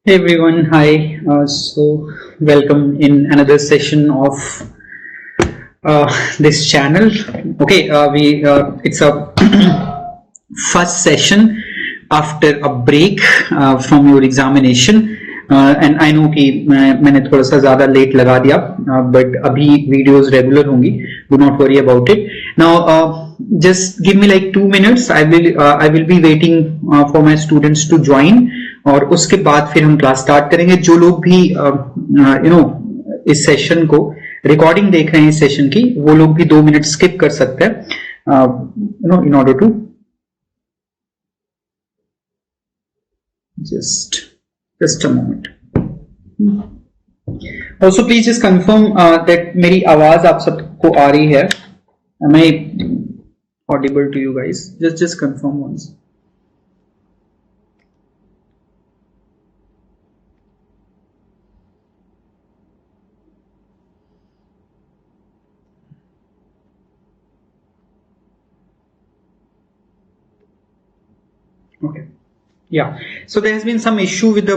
Hey everyone, hi. Welcome in another session of this channel. Okay, it's a first session after a break from your examination. And I know कि मैंने थोड़ा सा ज़्यादा late लगा दिया, but अभी videos regular होंगी. Do not worry about it. Now, just give me like 2 minutes. I will be waiting for my students to join. और उसके बाद फिर हम क्लास स्टार्ट करेंगे. जो लोग भी इस सेशन को रिकॉर्डिंग देख रहे हैं इस सेशन की, वो लोग भी 2 मिनट स्किप कर सकते हैं in order to just a moment. Also please just confirm that मेरी आवाज आप सबको आ रही है. Am I audible to you guys? Just confirm once. Okay. Yeah. So there has been some issue with the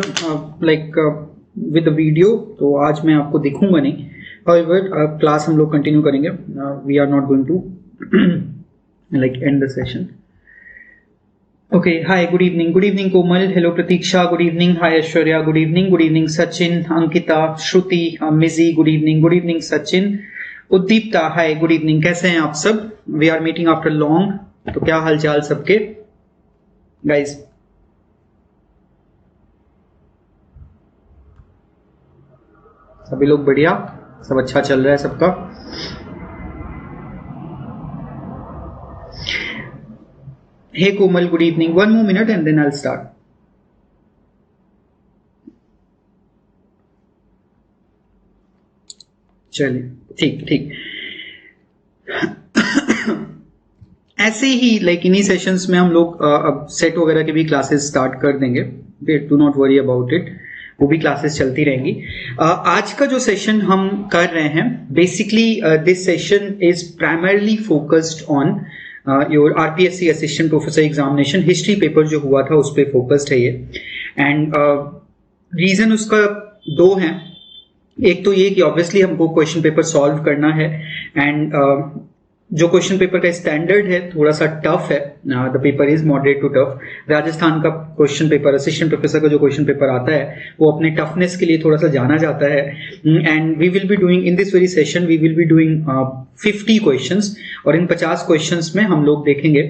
with the video. तो आज मैं आपको दिखूंगा नहीं. However, क्लास हम लोग कंटिन्यू करेंगे. We are not going to end the session. Okay. Hi. Good evening. Good evening, Komal. Hello, Pratiksha. Good evening. Hi, Aishwarya. Good evening. Good evening, Sachin, Ankita, Shruti, Mizzy. Good evening. Good evening, Sachin. Uddeepta. Hi. Good evening. कैसे हैं आप सब? We are meeting after long. तो क्या हालचाल सबके? Guys, सभी लोग बढ़िया, सब अच्छा चल रहा है सबका. Hey Komal, good evening. 1 more minute and then I'll start. चलिए, ठीक. ऐसे ही इन्हीं सेशंस में हम लोग अब सेट वगैरह के भी क्लासेस स्टार्ट कर देंगे. Do not worry about it, वो भी क्लासेस चलती रहेंगी. आज का जो सेशन हम कर रहे हैं, basically this session is primarily focused on your RPSC assistant professor examination. History paper जो हुआ था उस पर फोकस्ड है ये. एंड रीजन उसका 2 हैं. एक तो ये कि ऑब्वियसली हमको क्वेश्चन पेपर सॉल्व करना है, एंड जो क्वेश्चन पेपर का स्टैंडर्ड है थोड़ा सा टफ है. The paper is moderate to tough. Rajasthan का क्वेश्चन पेपर, असिस्टेंट प्रोफेसर का जो क्वेश्चन पेपर आता है वो अपने टफनेस के लिए थोड़ा सा जाना जाता है. And we will be doing in this very session, we will be doing 50 questions. और इन 50 क्वेश्चंस में हम लोग देखेंगे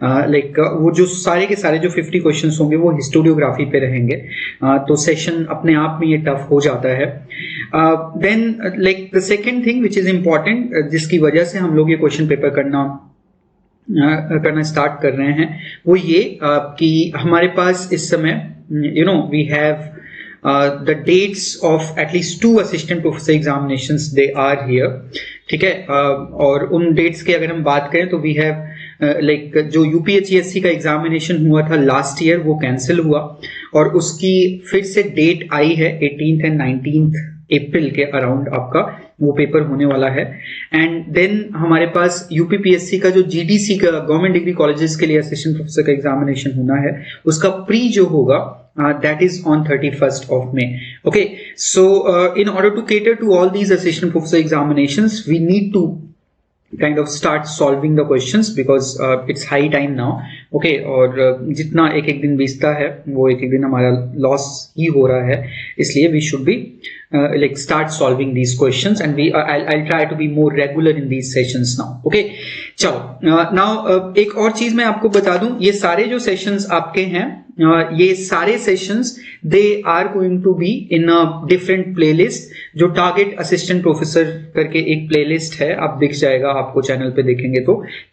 वो जो सारे के सारे जो 50 क्वेश्चंस होंगे वो हिस्टोरियोग्राफी पे रहेंगे. तो सेशन अपने आप में ये टफ हो जाता है. Then the second thing which is important, जिसकी वजह से हम लोग ये क्वेश्चन पेपर करना स्टार्ट कर रहे हैं, वो ये कि हमारे पास इस समय we have the dates of at least 2 assistant professor examinations, they are here. ठीक है. और उन डेट्स की अगर हम बात करें तो वी हैव जो यूपीएचसीएससी का एग्जामिनेशन हुआ था लास्ट ईयर वो कैंसिल हुआ, और उसकी फिर से डेट आई है 18th and 19th अप्रैल के अराउंड आपका वो पेपर होने वाला है. एंड देन हमारे पास यूपीपीएससी का जो जीडीसी का गवर्नमेंट डिग्री कॉलेजेस के लिए असिस्टेंट प्रोफेसर का एग्जामिनेशन होना है, उसका प्री जो होगा that is on 31st of May. Okay, so in order to cater to all these assistant professor examinations, we need to kind of start solving the questions because it's high time now. Okay, और जितना एक दिन बीतता है वो एक दिन हमारा लॉस ही हो रहा है, इसलिए we should be start solving these questions, and I'll try to be more regular in these sessions now. Okay, चलो. now एक और चीज मैं आपको बता दूं, ये सारे जो सेशंस आपके हैं, ये सारे sessions they are going to be in a different playlist. जो टारगेट असिस्टेंट प्रोफेसर करके एक प्लेलिस्ट है, आप दिख जाएगा आपको चैनल पे देखेंगे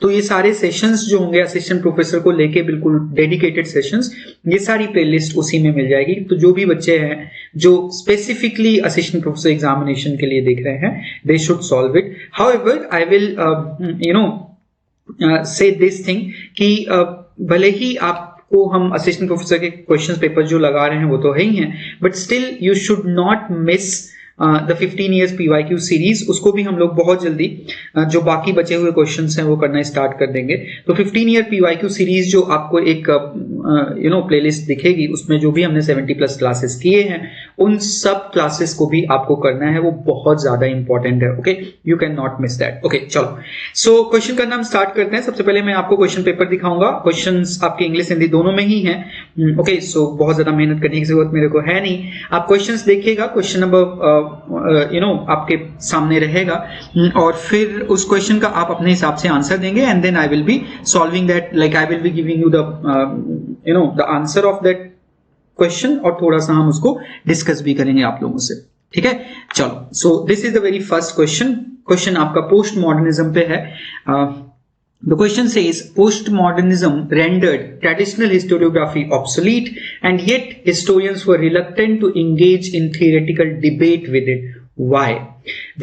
तो ये सारे सेशंस जो होंगे असिस्टेंट प्रोफेसर को लेके बिल्कुल डेडिकेटेड सेशंस, ये सारी प्लेलिस्ट उसी में मिल जाएगी. तो जो भी बच्चे हैं जो स्पेसिफिकली असिस्टेंट प्रोफेसर एग्जामिनेशन के लिए देख रहे हैं, they should solve it. However I will say this thing कि भले ही आप को हम असिस्टेंट प्रोफेसर के क्वेश्चन पेपर जो लगा रहे हैं वो तो है ही हैं, but still you should not miss the 15 years PYQ series. उसको भी हम लोग बहुत जल्दी जो बाकी बचे हुए क्वेश्चंस हैं वो करना स्टार्ट कर देंगे. तो 15 year PYQ सीरीज जो आपको एक प्लेलिस्ट दिखेगी, उसमें जो भी हमने 70+ क्लासेस किए हैं उन सब क्लासेस को भी आपको करना है, वो बहुत ज्यादा इंपॉर्टेंट है। Okay, you can not miss that. Okay चलो, सो क्वेश्चन करना हम स्टार्ट करते हैं। सबसे पहले मैं आपको क्वेश्चन पेपर दिखाऊंगा, क्वेश्चंस आपके इंग्लिश हिंदी दोनों में ही हैं। ओके, सो बहुत ज्यादा मेहनत करने की जरूरत मेरे को है नहीं, आप क्वेश्चंस देखिएगा, क्वेश्चन नंबर आपके सामने रहेगा और फिर उस क्वेश्चन का आप अपने हिसाब से आंसर देंगे and then I will be solving that, like I will be giving you the answer of that question और थोड़ा सा हम उसको डिस्कस भी करेंगे आप लोगों से। ठीक है, चलो, so this is the very first question. Question आपका पोस्ट मॉडर्निज्म पे है। The question says postmodernism rendered traditional historiography obsolete and yet historians were reluctant to engage in theoretical debate with it. Why?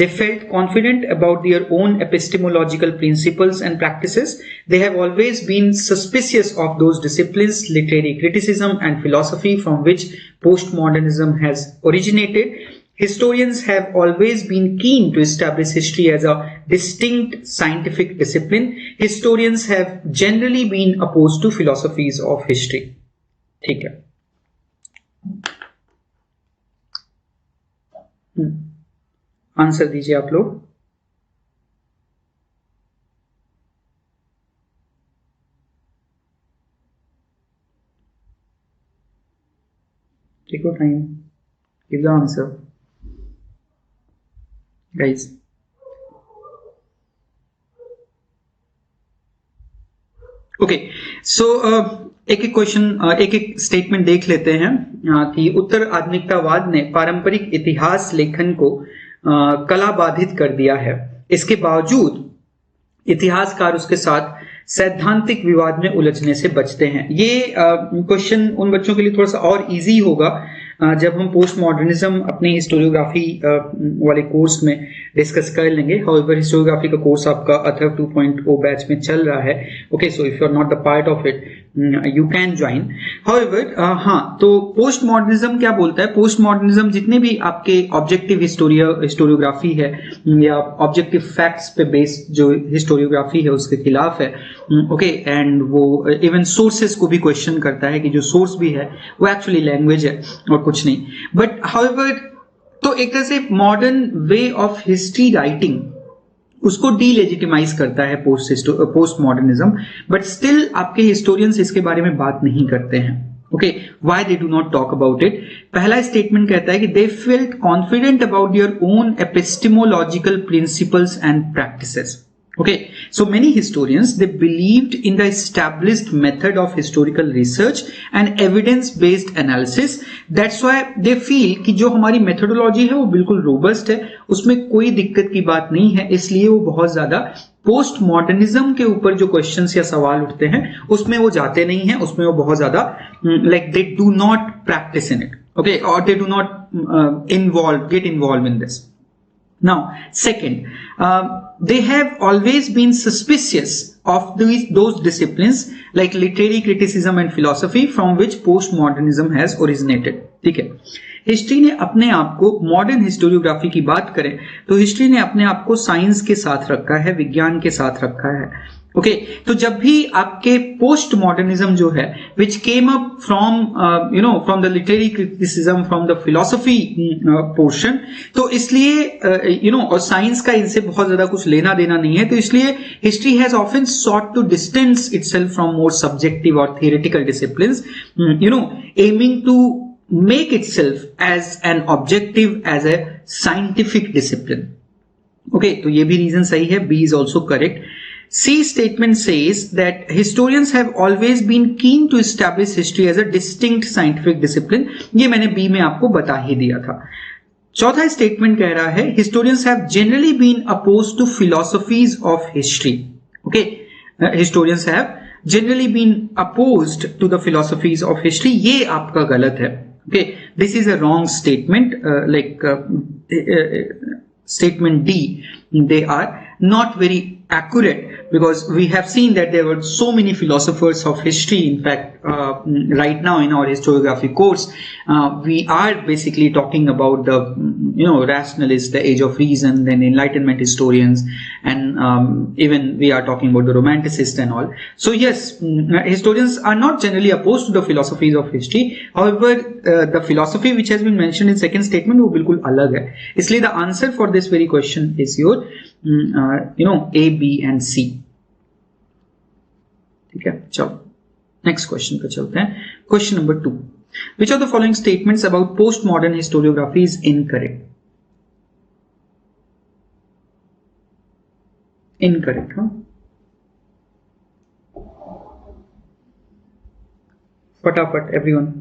They felt confident about their own epistemological principles and practices. They have always been suspicious of those disciplines, literary criticism and philosophy from which postmodernism has originated. Historians have always been keen to establish history as a distinct scientific discipline. Historians have generally been opposed to philosophies of history. ठीक है, answer दीजिए आप लोग। Take your time, give the answer guys. Okay, so एक एक question, एक एक statement देख लेते हैं कि उत्तर आधुनिकतावाद ने पारंपरिक इतिहास लेखन को कला बाधित कर दिया है। इसके बावजूद इतिहासकार उसके साथ सैद्धांतिक विवाद में उलझने से बचते हैं। ये क्वेश्चन उन बच्चों के लिए थोड़ा सा और इजी होगा जब हम पोस्ट मॉडर्निज्म अपने हिस्टोरियोग्राफी वाले कोर्स में डिस्कस कर लेंगे। हाउएवर हिस्टोरियोग्राफी का कोर्स आपका अथर्व 2.0 बैच में चल रहा है। Okay, so if you are not the part of it you can join. However हाँ, तो पोस्ट मॉडर्निज्म क्या बोलता है? पोस्ट मॉडर्निज्म जितने भी आपके ऑब्जेक्टिव हिस्टोरियोग्राफी है या ऑब्जेक्टिव फैक्ट्स पे बेस्ड जो हिस्टोरियोग्राफी है उसके खिलाफ है। ओके, एंड वो इवन सोर्सेस को भी क्वेश्चन करता है कि जो सोर्स भी है वो एक्चुअली लैंग्वेज है और कुछ नहीं। बट हाउएवर तो एक तरह से modern way of history writing उसको डीलेजिटिमाइज करता है पोस्ट मॉडर्निज्म, बट स्टिल आपके हिस्टोरियंस इसके बारे में बात नहीं करते हैं। Okay, why they do not talk about it? पहला स्टेटमेंट कहता है कि they felt confident about their own epistemological principles and practices. Okay, so many historians, they believed in the established method of historical research and evidence-based analysis. That's why they feel कि जो हमारी methodology है वो बिल्कुल robust है, उसमें कोई दिक्कत की बात नहीं है, इसलिए वो बहुत ज्यादा पोस्ट मॉडर्निज्म के ऊपर जो क्वेश्चंस या सवाल उठते हैं उसमें वो जाते नहीं हैं, उसमें वो बहुत ज्यादा like they do not practice in it. Okay, or they do not get involved in this. Now, second, they have always been suspicious of those disciplines like literary criticism and philosophy from which postmodernism has originated. ठीक है, history ने अपने आप को, modern historiography की बात करें तो हिस्ट्री ने अपने आप को साइंस के साथ रखा है, विज्ञान के साथ रखा है। ओके, तो जब भी आपके पोस्ट मॉडर्निज्म जो है which came up from from the literary criticism, from the philosophy portion, तो इसलिए और साइंस का इनसे बहुत ज्यादा कुछ लेना देना नहीं है, तो इसलिए history has often sought to distance itself from more subjective और theoretical disciplines, aiming to make itself as an objective, as a scientific discipline. Okay, तो ये भी रीजन सही है, B is also correct. C statement says that historians have always been keen to establish history as a distinct scientific discipline. ये मैंने B में आपको बता ही दिया था। चौथा स्टेटमेंट कह रहा है historians have generally been opposed to philosophies of history. Okay, historians have generally been opposed to the philosophies of history. ये आपका गलत है। Okay, this is a wrong statement, statement D. They are not very accurate because we have seen that there were so many philosophers of history. In fact, right now in our historiography course, we are basically talking about the rationalists, the age of reason, then enlightenment historians, and even we are talking about the romanticists and all. So yes, historians are not generally opposed to the philosophies of history. However, the philosophy which has been mentioned in second statement वो बिल्कुल अलग है. इसलिए the answer for this very question is your A, B and C. ठीक है, चलो next question पे चलते हैं. Question number 2. Which of the following statements about postmodern historiography is incorrect? Incorrect, huh? फटाफट everyone.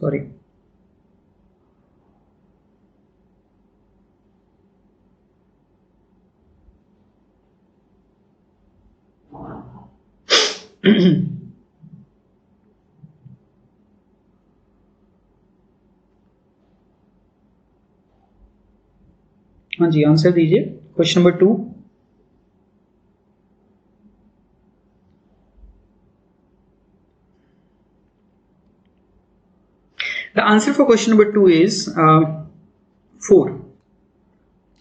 Sorry. हाँ जी, आंसर दीजिए. Question number 2. The answer for question number 2 is 4.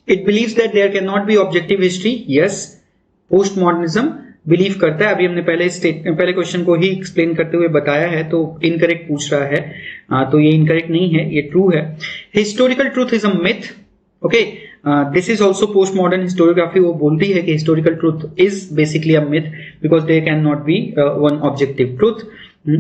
It believes that there cannot be objective history. Yes, postmodernism believe करता है. अभी हमने पहले question को ही एक्सप्लेन करते हुए बताया है, तो इनकरेक्ट पूछ रहा है, तो ये इनकरेक्ट नहीं है, ये ट्रू है. Historical truth is a myth. Okay, this is also post modern historiography. वो बोलती है कि historical truth is basically a myth because there can not be one objective truth.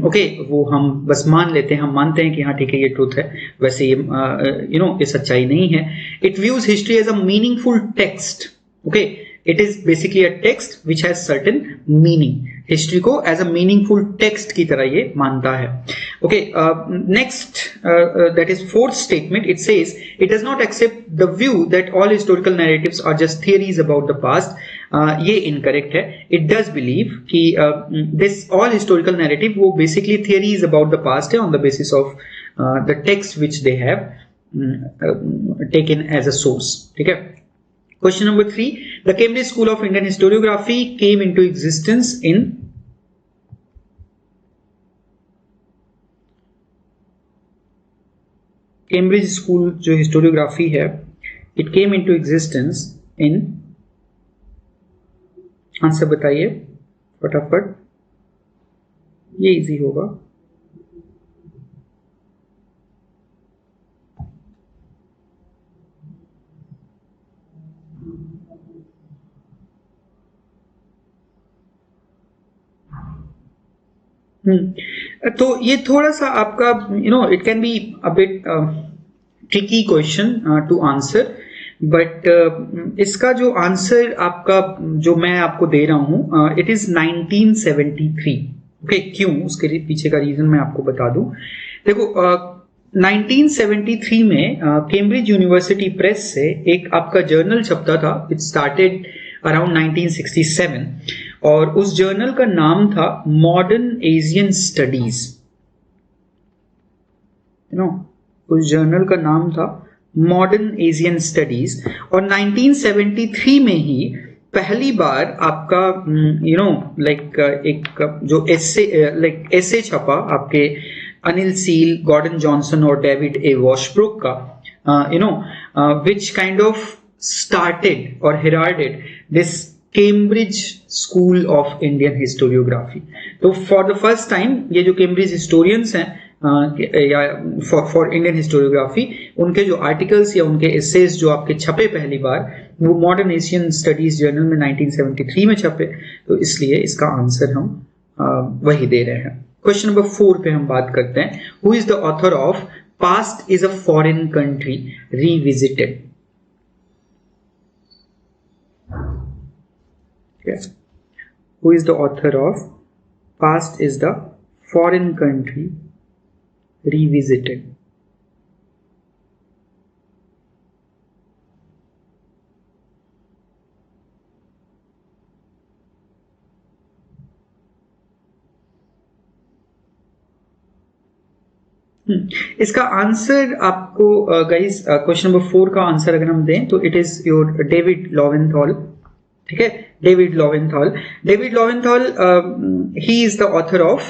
Okay, वो हम बस मान लेते हैं, हम मानते हैं कि हाँ ठीक है ये ट्रूथ है, वैसे ये ये सच्चाई नहीं है. It views history as a meaningful text. Okay, it is basically a text which has certain meaning. History को एज अ मीनिंगफुल टेक्स्ट की तरह ये मानता है. Okay, next that is fourth statement. It says it does not accept the view that all historical narratives are just theories about the past. ये incorrect है. It does believe कि this all historical narrative वो basically theories about the past है on the basis of the text which they have taken as a source. ठीक है. Question number 3. The Cambridge School of Indian Historiography came into existence in Cambridge School जो historiography है, it came into existence in, answer बताइए फटाफट, ये easy होगा. तो ये थोड़ा सा आपका it can be a bit tricky question to answer, but इसका जो आंसर आपका जो मैं आपको दे रहा हूं इट इज 1973. ओके, क्यों, उसके पीछे का रीजन मैं आपको बता दूं. देखो 1973 में कैम्ब्रिज यूनिवर्सिटी प्रेस से एक आपका जर्नल छपता था. इट स्टार्टेड अराउंड 1967 और उस जर्नल का नाम था मॉडर्न एशियन स्टडीज. उस जर्नल का नाम था मॉडर्न एशियन स्टडीज. और 1973 में ही पहली बार आपका एक जो एसे छपा आपके अनिल सील, गॉर्डन जॉनसन और डेविड ए वॉशब्रुक का, which kind of started or heralded this Cambridge School of Indian Historiography. तो for the first time ये जो Cambridge historians हैं या for Indian historiography, उनके जो articles या उनके essays जो आपके छपे पहली बार वो Modern Asian Studies Journal में 1973 में छपे. तो इसलिए इसका आंसर हम वही दे रहे हैं. क्वेश्चन नंबर 4 पे हम बात करते हैं. Who is the author of Past is a Foreign Country Revisited? Yes. Who is the author of Past is the Foreign Country Revisited? इसका आंसर आपको गाइस क्वेश्चन नंबर 4 का आंसर अगर हम दें तो it is your David Lowenthal. ठीक है, David Lowenthal. David Lowenthal ही is the author of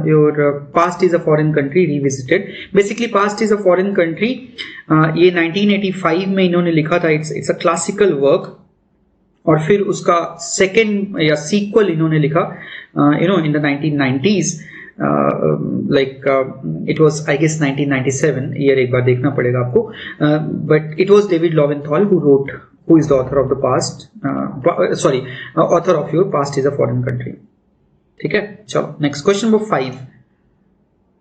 your past is a foreign country revisited. Basically past is a foreign country ये 1985 में इन्होंने लिखा था. It's a classical work. और फिर उसका सेकेंड या सीक्वल इन्होंने लिखा in the 1990s. Like it was I guess 1997 year, एक बार देखना पड़ेगा आपको. But it was David Lowenthal who is the author of the past, author of your past is a foreign country. ठीक है, चलो next question number 5.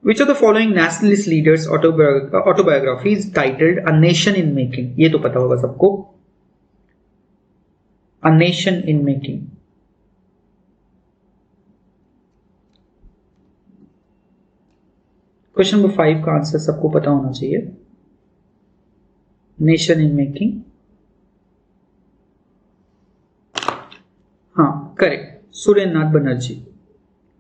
Which of the following nationalist leaders autobiography is titled A Nation in Making? ये तो पता होगा सबको. A Nation in Making. Question number 5 का answer सबको पता होना चाहिए. Nation in making. हाँ, correct, Surendranath Banerjee.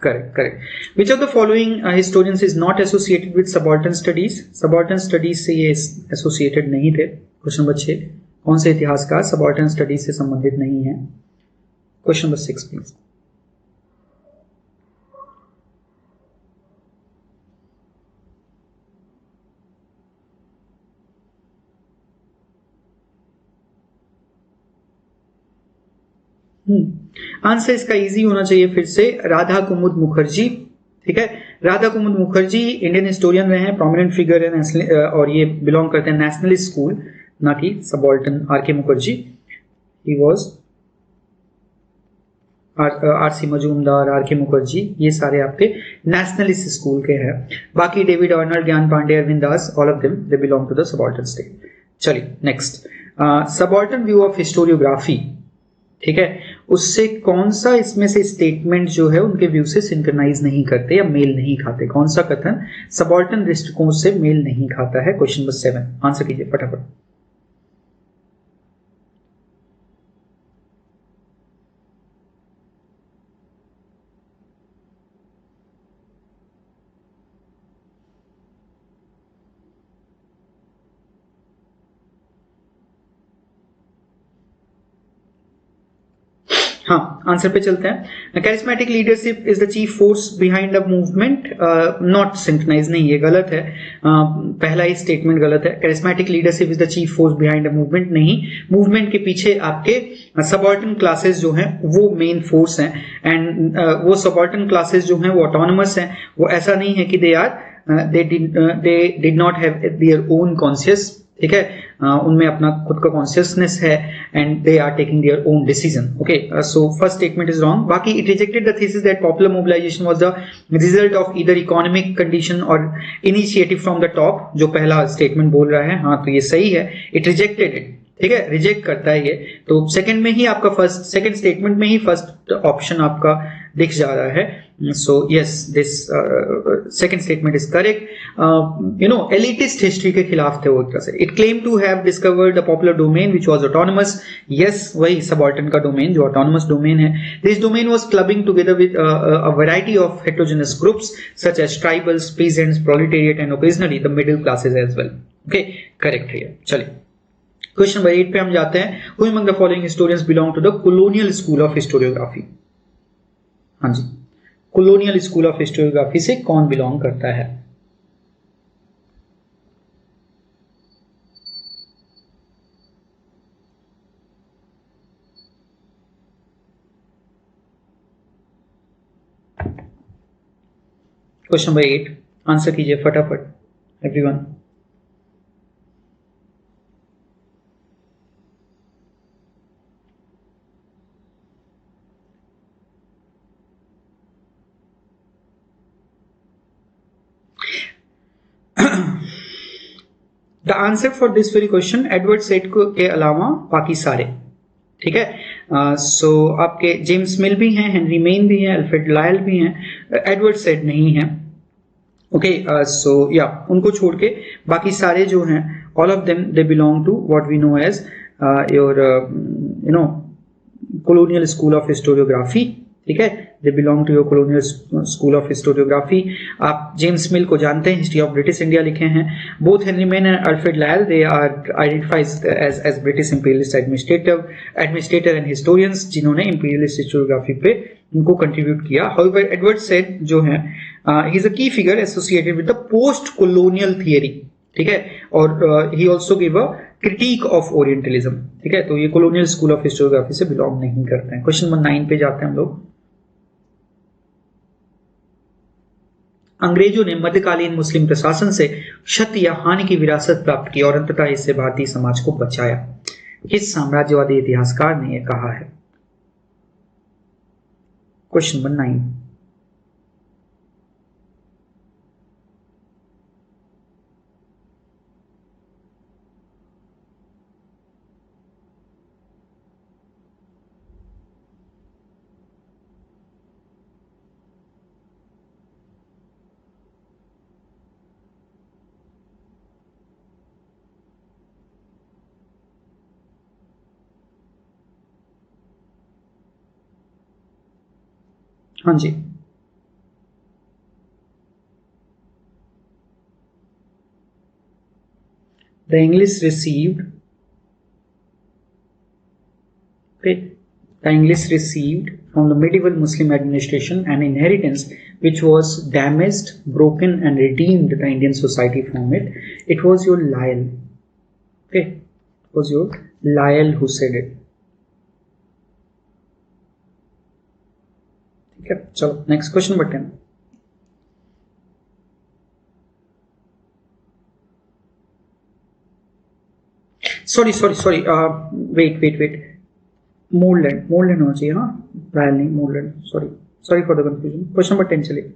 Correct. Which of the following historians is not associated with subaltern studies? Subaltern studies से ये एसोसिएटेड नहीं थे. Question number 6. कौन से इतिहासकार सबाल्टर्न स्टडीज से संबंधित नहीं है? Question number 6 please. आंसर इसका इजी होना चाहिए. फिर से राधा कुमुद मुखर्जी. ठीक है, राधा कुमुद मुखर्जी इंडियन हिस्टोरियन रहे हैं, प्रोमिनेंट फिगर है और ये बिलोंग करते हैं नेशनलिस्ट स्कूल, ना कि सबाल्टर्न. आर.के. मुखर्जी ही वाज आर.सी. मजूमदार, आर.के. मुखर्जी, ये सारे आपके नेशनलिस्ट स्कूल के हैं. बाकी David Arnold, Gyan Pandey, Arvind Das, all of them they belong to the subaltern state. चलिए next, subaltern view of historiography. ठीक है, उससे कौन सा इसमें से स्टेटमेंट जो है उनके व्यू से सिंक्रनाइज नहीं करते या मेल नहीं खाते? कौन सा कथन सबाल्टर्न दृष्टिकोण से मेल नहीं खाता है? Question number 7. आंसर कीजिए फटाफट. हाँ, आंसर पे चलते हैं. Charismatic leadership is the chief force behind the movement. Not synchronize, नहीं, ये गलत है. पहला ही स्टेटमेंट गलत है. Charismatic leadership is the chief force behind the movement, नहीं. मूवमेंट के पीछे आपके सबाल्टर्न क्लासेस जो हैं वो मेन फोर्स हैं. एंड वो सबाल्टर्न क्लासेस जो हैं वो ऑटोनमस हैं. वो ऐसा नहीं है कि they did not have their own conscious. ठीक है, उनमें अपना खुद का कॉन्शियसनेस है and they are taking their own decision. Okay, so first statement is wrong. बाकी it rejected the thesis that popular mobilisation was the result of either economic condition और initiative from the top. जो पहला statement बोल रहा है, हाँ, तो ये सही है. It rejected it. ठीक है, रिजेक्ट करता है ये. तो सेकंड में ही आपका सेकंड स्टेटमेंट में ही फर्स्ट ऑप्शन आपका दिख जा रहा है. So yes, this second statement is correct. Elitist history के खिलाफ थे वो एक तरह से. It claimed to have discovered a popular domain which was autonomous. Yes, वही subaltern का domain जो autonomous domain है. This domain was clubbing together with a variety of heterogeneous groups such as tribals, peasants, proletariat and occasionally the middle classes as well. Okay, correct है. चलिए question number 8 पे हम जाते हैं. Who among the following historians belong to the colonial school of historiography? हाँ जी, colonial school of historiography से कौन belong करता है? क्वेश्चन नंबर 8, आंसर कीजिए फटाफट everyone. The answer for this very question Edward said के अलावा बाकी सारे. ठीक है, सो आपके जेम्स मिल भी हैं, हेनरी मेन भी हैं, अल्फ्रेड लायल भी हैं, एडवर्ड सेड नहीं है. ओके, सो या उनको छोड़ के बाकी सारे जो हैं all of them they belong to what we know as your colonial school of historiography. ठीक है, they belong to your colonial school of historiography. आप जेम्स मिल को जानते हैं, हिस्ट्री ऑफ ब्रिटिश इंडिया लिखे हैं। Both Henry Maine and Alfred Lyall they are identified as British imperialist administrator and historians, जिन्होंने imperialist historiography पे उनको contribute किया। हाउएवर एडवर्ड सेड जो है ही इज अ की figure associated with the post colonial theory, ठीक है, और ही also give a critic of orientalism, ठीक है, तो ये कॉलोनियल स्कूल ऑफ हिस्टोरियोग्राफी से बिलोंग नहीं करते हैं। क्वेश्चन नंबर 9 पे जाते हैं हम लोग। अंग्रेजों ने मध्यकालीन मुस्लिम प्रशासन से क्षति या हानि की विरासत प्राप्त की और अंततः इससे भारतीय समाज को बचाया। किस साम्राज्यवादी इतिहासकार ने यह कहा है? Question number 9। हाँ जी, the English received from the medieval Muslim administration an inheritance which was damaged, broken and redeemed the Indian society from it. It was your Lyell. Okay, it was your Lyell who said it. ठीक है, चलो next question number 10। Sorry wait Moreland होना चाहिए, हाँ, Lyall नहीं, Moreland, sorry for the confusion. Question number 10 चलिए।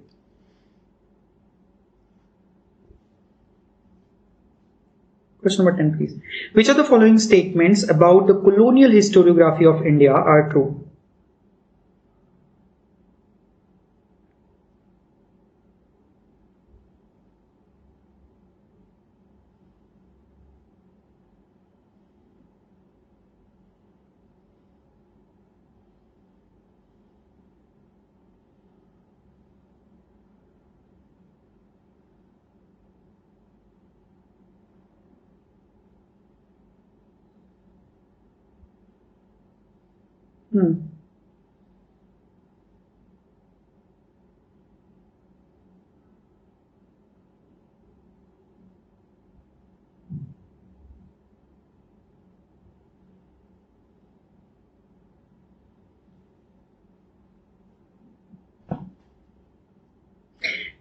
Question number 10, please. Which of the following statements about the colonial historiography of India are true?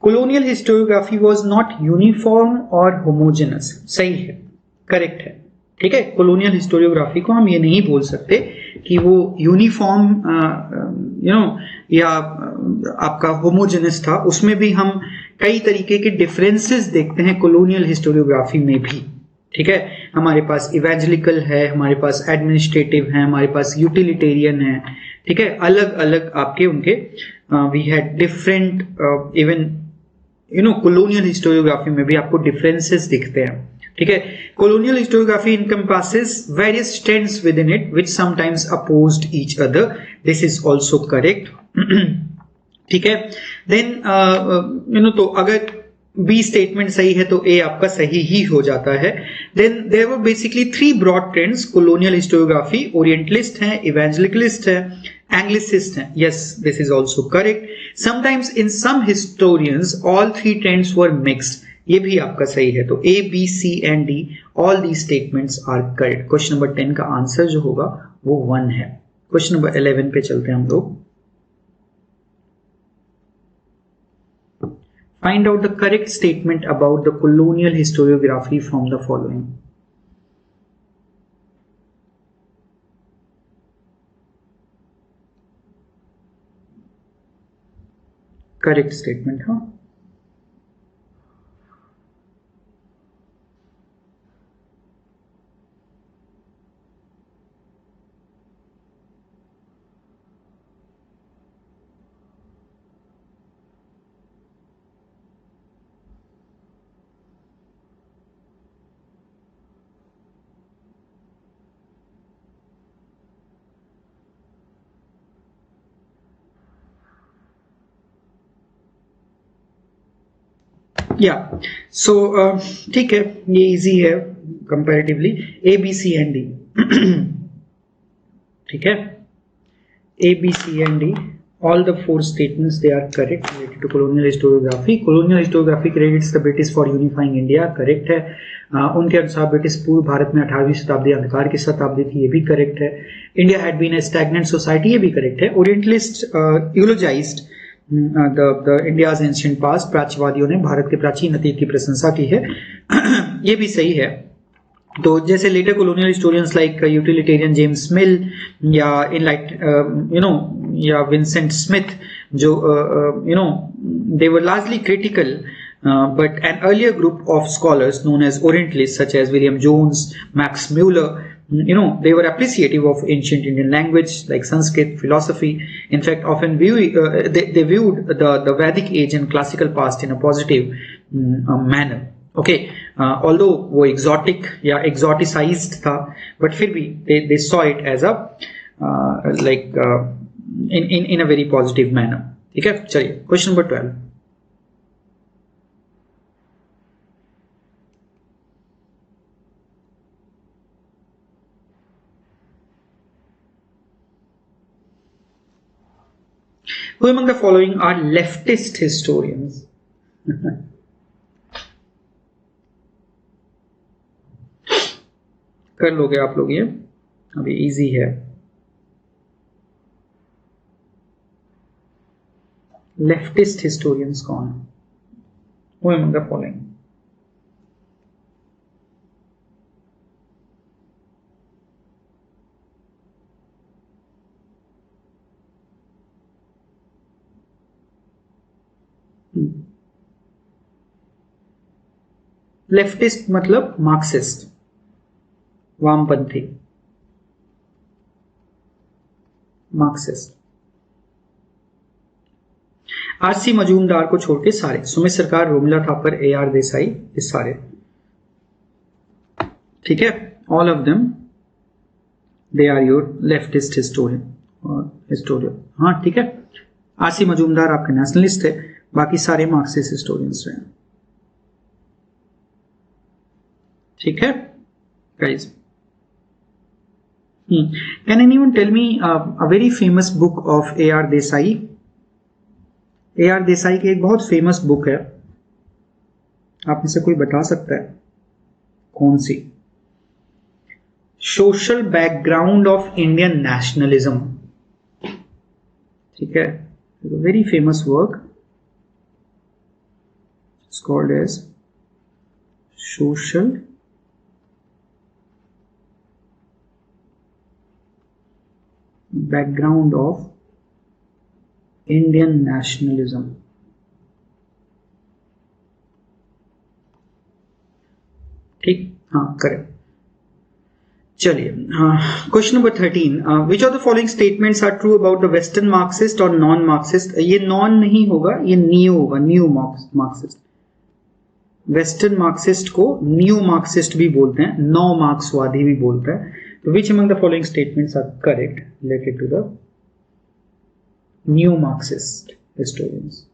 Colonial historiography was not uniform or homogeneous. सही है, correct है, ठीक है। colonial historiography को हम ये नहीं बोल सकते कि वो यूनिफॉर्म या आपका होमोजेनस था। उसमें भी हम कई तरीके के डिफरेंसेस देखते हैं colonial historiography में भी, ठीक है। हमारे पास इवेंजेलिकल है, हमारे पास एडमिनिस्ट्रेटिव है, हमारे पास यूटिलिटेरियन है, ठीक है। अलग अलग आपके उनके we had different even colonial historiography में भी आपको differences दिखते हैं, ठीक है। colonial historiography encompasses various strands within it which sometimes opposed each other. This is also correct. ठीक है। then तो अगर B statement सही है तो A आपका सही ही हो जाता है। then there were basically 3 broad trends: colonial historiography, orientalist है, evangelicalist है, Anglicist हैं. Yes, this is also correct. Sometimes in some historians all 3 trends were mixed. ये भी आपका सही है। तो A, B, C and D all these statements are correct. Question number 10 का आंसर जो होगा वो 1 है। क्वेश्चन नंबर 11 पे चलते हैं हम लोग। Find out the correct statement about the colonial historiography from the following. Correct statement, हाँ। या सो ठीक है, ये इजी है comparatively. A B C and D. ठीक है, A, B, C and D, all the four statements they are correct related to colonial historiography. Colonial historiography credits the British for unifying India, correct है. उनके अनुसार British पूर्व भारत में 18वीं शताब्दी अंधकार की शताब्दी थी, ये भी करेक्ट है. India had been a stagnant society, ये भी करेक्ट है. Orientalist eulogised the India's ancient past, प्राच्यवादियों ने भारत के प्राचीन अतीत की प्रशंसा की है. ये भी सही है. तो जैसे later colonial historians like utilitarian James Mill या या विंसेंट स्मिथ, जो they were largely critical, but an earlier group of scholars known as Orientalists such as William Jones, Max Muller, they were appreciative of ancient Indian language like Sanskrit, philosophy. In fact, often they viewed the Vedic age and classical past in a positive manner. Okay, although वो exotic या exoticized था, but फिर भी they saw it as a in a very positive manner. ठीक है, चलिए question number 12. Who among the following are leftist historians? कर लोगे आप लोग, ये अभी इजी है. लेफ्टिस्ट हिस्टोरियंस कौन है? Who among the following? Leftist मतलब मार्क्सिस्ट, वामपंथी, मार्क्सिस्ट. आरसी मजूमदार को छोड़ के सारे, सुमित सरकार, रोमिला थापर, AR देसाई, ये सारे. ठीक है, all of them they are your leftist historian. हाँ ठीक है, आरसी मजूमदार आपके नेशनलिस्ट थे, बाकी सारे मार्क्सिस्ट हिस्टोरियंस रहे. ठीक है guys. Can anyone tell me a very famous book of AR Desai? AR Desai की एक बहुत फेमस बुक है, आप में से कोई बता सकता है कौन सी? Social background of Indian nationalism. ठीक है, very famous work. It's called as social background of Indian nationalism. ठीक, हाँ करेक्ट. चलिए question number 13. Which of the following statements are true about the western Marxist और नॉन मार्क्सिस्ट? ये non नहीं होगा, ये न्यू होगा, न्यू मार्क्सिस्ट. वेस्टर्न मार्क्सिस्ट को न्यू मार्क्सिस्ट भी बोलते हैं, नौ मार्क्सवादी भी बोलते हैं. So which among the following statements are correct related to the new Marxist historians?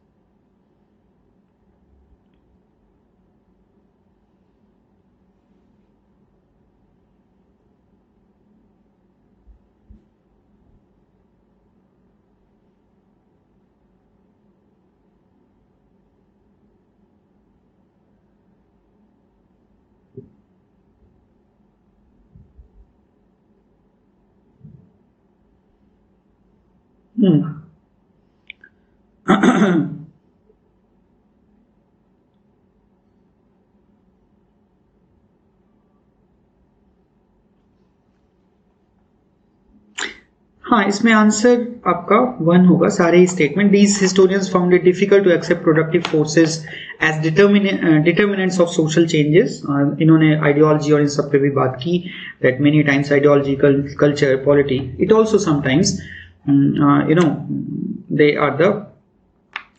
हाँ, इसमें आंसर आपका 1 होगा, सारे ही statement. These historians found it difficult to accept productive forces as determinants of social changes. इन्होंने आइडियोलॉजी और इन सब पे भी बात की, that many times ideology, culture, polity, it also sometimes they are the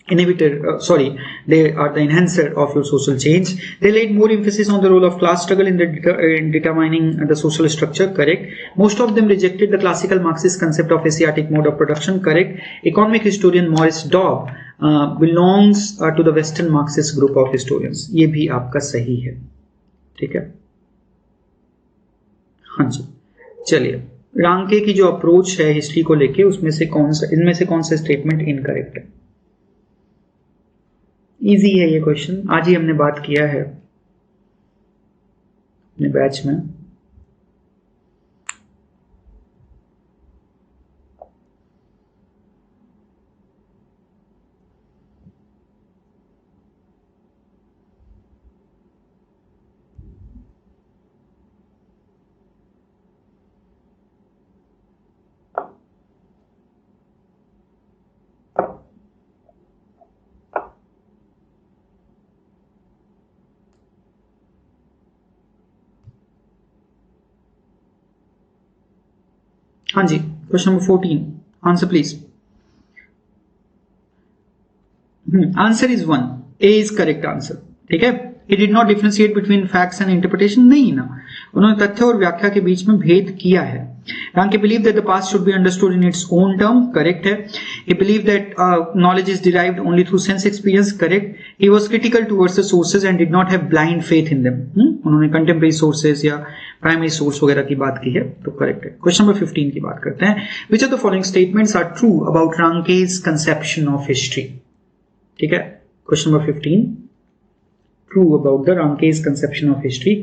they are the enhancer of your social change. They laid more emphasis on the role of class struggle in determining the social structure. Correct. Most of them rejected the classical Marxist concept of Asiatic mode of production. Correct. Economic historian Maurice Dobb belongs to the Western Marxist group of historians. ये भी आपका सही है. ठीक है. हाँ जी. चलिए. रांके की जो अप्रोच है हिस्ट्री को लेके उसमें से इनमें से कौन सा स्टेटमेंट इनकरेक्ट है? इजी है ये क्वेश्चन, आज ही हमने बात किया है अपने बैच में. हाँ जी, question number 14, answer please. Answer is 1, A is correct answer. ठीक है. He did not differentiate between facts and interpretation. नहीं ना, उन्होंने तथ्य और व्याख्या के बीच में भेद किया है. Ranke believed that the past should be understood in its own term. Correct है. He believed that knowledge is derived only through sense experience. Correct. He was critical towards the sources and did not have blind faith in them. उन्होंने contemporary sources या primary source वगैरह की बात की है, तो correct है. Question number 15 की बात करते हैं. Which of the following statements are true about Ranke's conception of history? ठीक है. Question number 15. True about the Ranke's conception of history.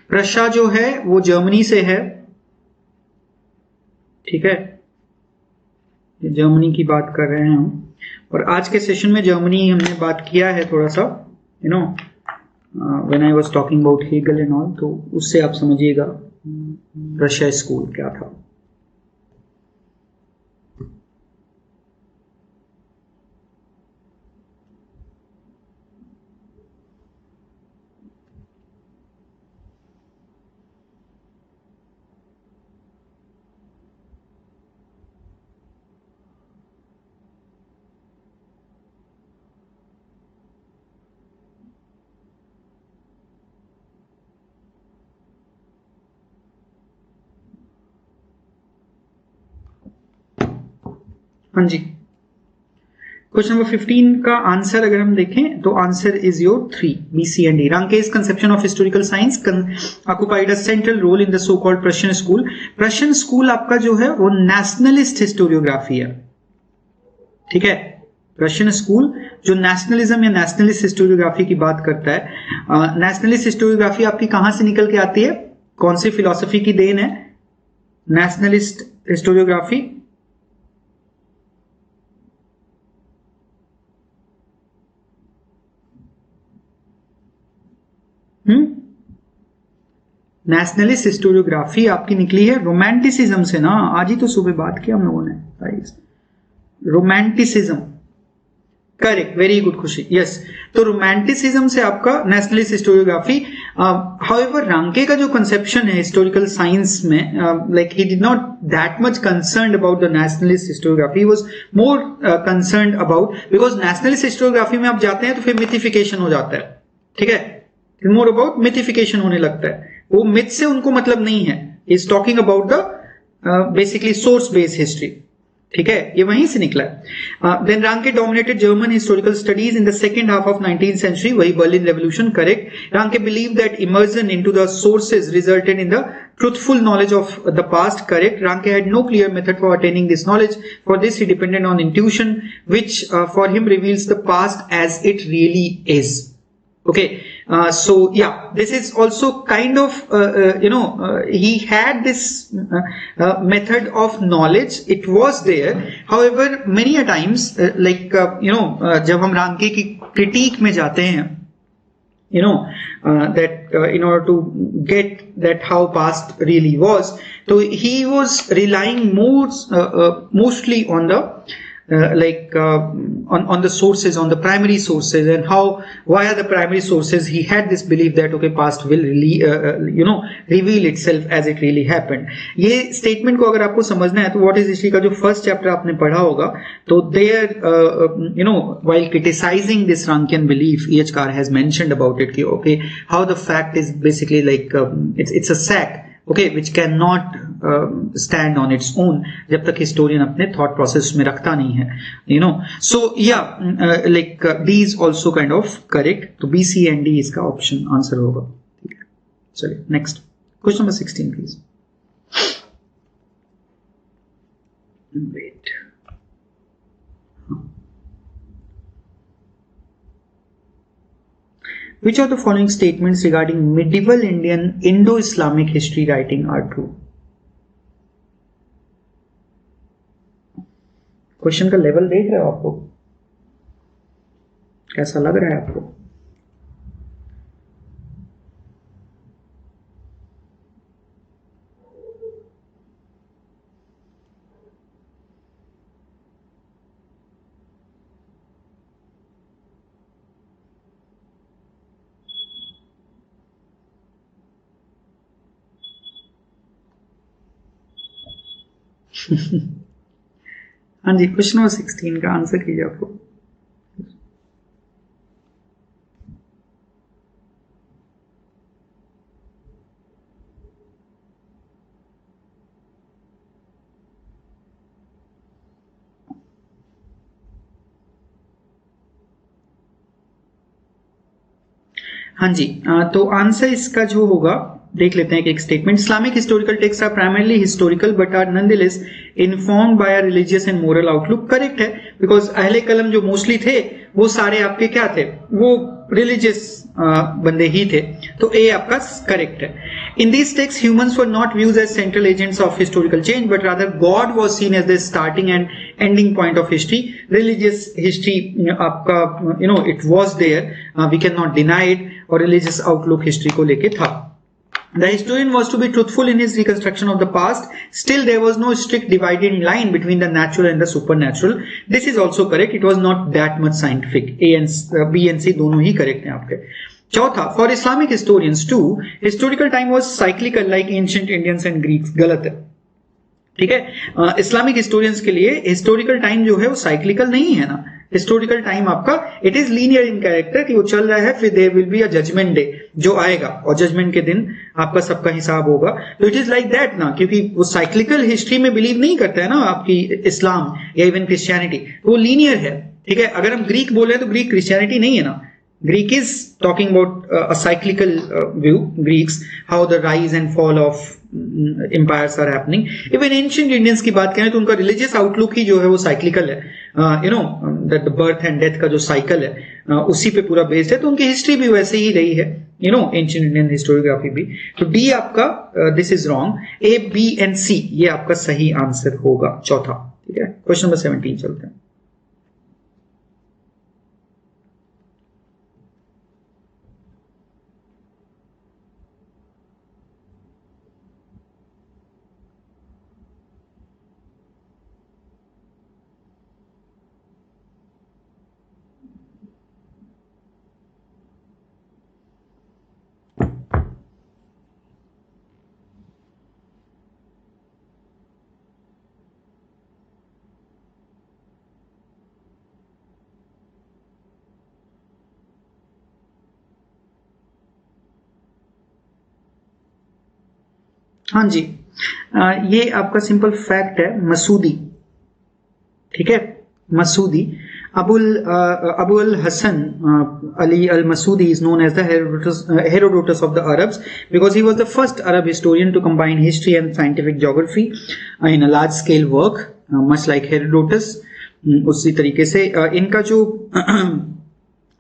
Prussia जो है वो जर्मनी से है. ठीक है, जर्मनी की बात कर रहे हैं हम, और आज के सेशन में जर्मनी हमने बात किया है थोड़ा सा, when I was talking about Hegel and all, तो उससे आप समझिएगा रशिया स्कूल क्या था. हाँ जी. क्वेश्चन नंबर 15 का आंसर अगर हम देखें तो answer is your 3, B, C and D. Ranke's conception of historical science occupied a central role in the so-called Prussian school. Prussian school आपका जो है वो नेशनलिस्ट हिस्टोरियोग्राफी है. ठीक है. Prussian स्कूल जो नेशनलिज्म या नेशनलिस्ट हिस्टोरियोग्राफी की बात करता है. नेशनलिस्ट हिस्टोरियोग्राफी आपकी कहां से निकल के आती है? कौन सी फिलॉसफी की देन है नेशनलिस्ट हिस्टोरियोग्राफी? नेशनलिस्ट हिस्टोरियोग्राफी आपकी निकली है रोमांटिसिज्म से ना. आज ही तो सुबह बात किया हम लोगों ने. रोमांटिसिज्म. करेक्ट, वेरी गुड खुशी. यस, तो रोमांटिसिज्म से आपका नेशनलिस्ट हिस्टोरियोग्राफी. हाउएवर रांके का जो कंसेप्शन है हिस्टोरिकल साइंस में, like he did not that much concerned about the nationalist historiography. He was more concerned about, because nationalist historiography में आप जाते हैं तो फिर मिथिफिकेशन हो जाता है. ठीक है, मोर अबाउट मिथिफिकेशन होने लगता है. वो मिथ से उनको मतलब नहीं है. Is talking about the basically source based history. ठीक है, ये वहीं से निकला है. Then Ranke dominated German historical studies in the second half of 19th century. वही Berlin revolution. Correct. Ranke believe that immersion into the sources resulted in the truthful knowledge of the past. Correct. Ranke had no clear method for attaining this knowledge. For this he depended on intuition, which for him reveals the past as it really is. Okay. So yeah, this is also kind of he had this method of knowledge. It was there. However, many a times जब हम रांके की critique में जाते हैं, that in order to get that how past really was, so he was relying mostly on the on the sources, on the primary sources, and why are the primary sources. He had this belief that okay, past will really reveal itself as it really happened. ये statement को अगर आपको समझना है तो what is history का जो first chapter आपने पढ़ा होगा, तो there while criticizing this Rankian belief, E.H. Carr has mentioned about it कि okay, how the fact is basically like it's a sack, okay, which cannot stand on its own जब तक historian अपने thought process में रखता नहीं है, so yeah, D is also kind of correct. तो B, C and D इसका option answer होगा. ठीक है, चलिए next question number 16 please. Wait. Which of the following statements regarding medieval Indian Indo-Islamic history writing are true? Question का level देख रहे हो आपको, कैसा लग रहा है आपको? हाँ जी, क्वेश्चन नंबर 16 का आंसर कीजिए आपको. हाँ जी, तो आंसर इसका जो होगा देख लेते हैं कि एक statement. Islamic historical text are primarily historical but are nonetheless informed by a religious and moral outlook. Correct है, बिकॉज अहले कलम जो मोस्टली थे वो सारे आपके क्या थे, वो रिलीजियस बंदे ही थे, तो ए आपका करेक्ट है. In this text humans were not views as central agents of historical change but rather God was seen as the starting and ending point of history. Religious history आपका it was there, we can not deny it, और religious outlook history को लेके था. The historian was to be truthful in his reconstruction of the past. Still, there was no strict dividing line between the natural and the supernatural. This is also correct. It was not that much scientific. A and B and C दोनों ही correct हैं आपके. चौथा, for Islamic historians too, historical time was cyclical like ancient Indians and Greeks. गलत है. ठीक है, Islamic historians के लिए हिस्टोरिकल टाइम जो है वो साइक्लिकल नहीं है ना. हिस्टोरिकल टाइम आपका it is linear in character, कि वो चल रहा है, फिर there will be a judgement day जो आएगा और जजमेंट के दिन आपका सबका हिसाब होगा. तो इट इज लाइक दैट ना, क्योंकि वो साइक्लिकल हिस्ट्री में बिलीव नहीं करता है ना आपकी इस्लाम या इवन क्रिश्चियनिटी, तो वो लीनियर है. ठीक है, अगर हम ग्रीक बोले तो ग्रीक क्रिश्चियनिटी नहीं है ना. Greek is talking about a cyclical view. Greeks, how the rise and fall of empires are happening. Even ancient Indians की बात करें तो उनका religious outlook ही जो है वो cyclical है. That the birth and death का जो cycle है उसी पे पूरा based है, तो उनकी history भी वैसे ही रही है. Ancient Indian historiography भी. तो D आपका this is wrong. A, B and C ये आपका सही आंसर होगा, चौथा. ठीक है, क्वेश्चन नंबर 17 चलते हैं. हाँ जी, ये आपका सिंपल फैक्ट है. मसूदी, ठीक है, Masoodi Abul Hasan Ali al-Masudi is known as the Herodotus of the Arabs because he was the first Arab historian to combine history and scientific geography in a large scale work, much like Herodotus. उसी तरीके से इनका जो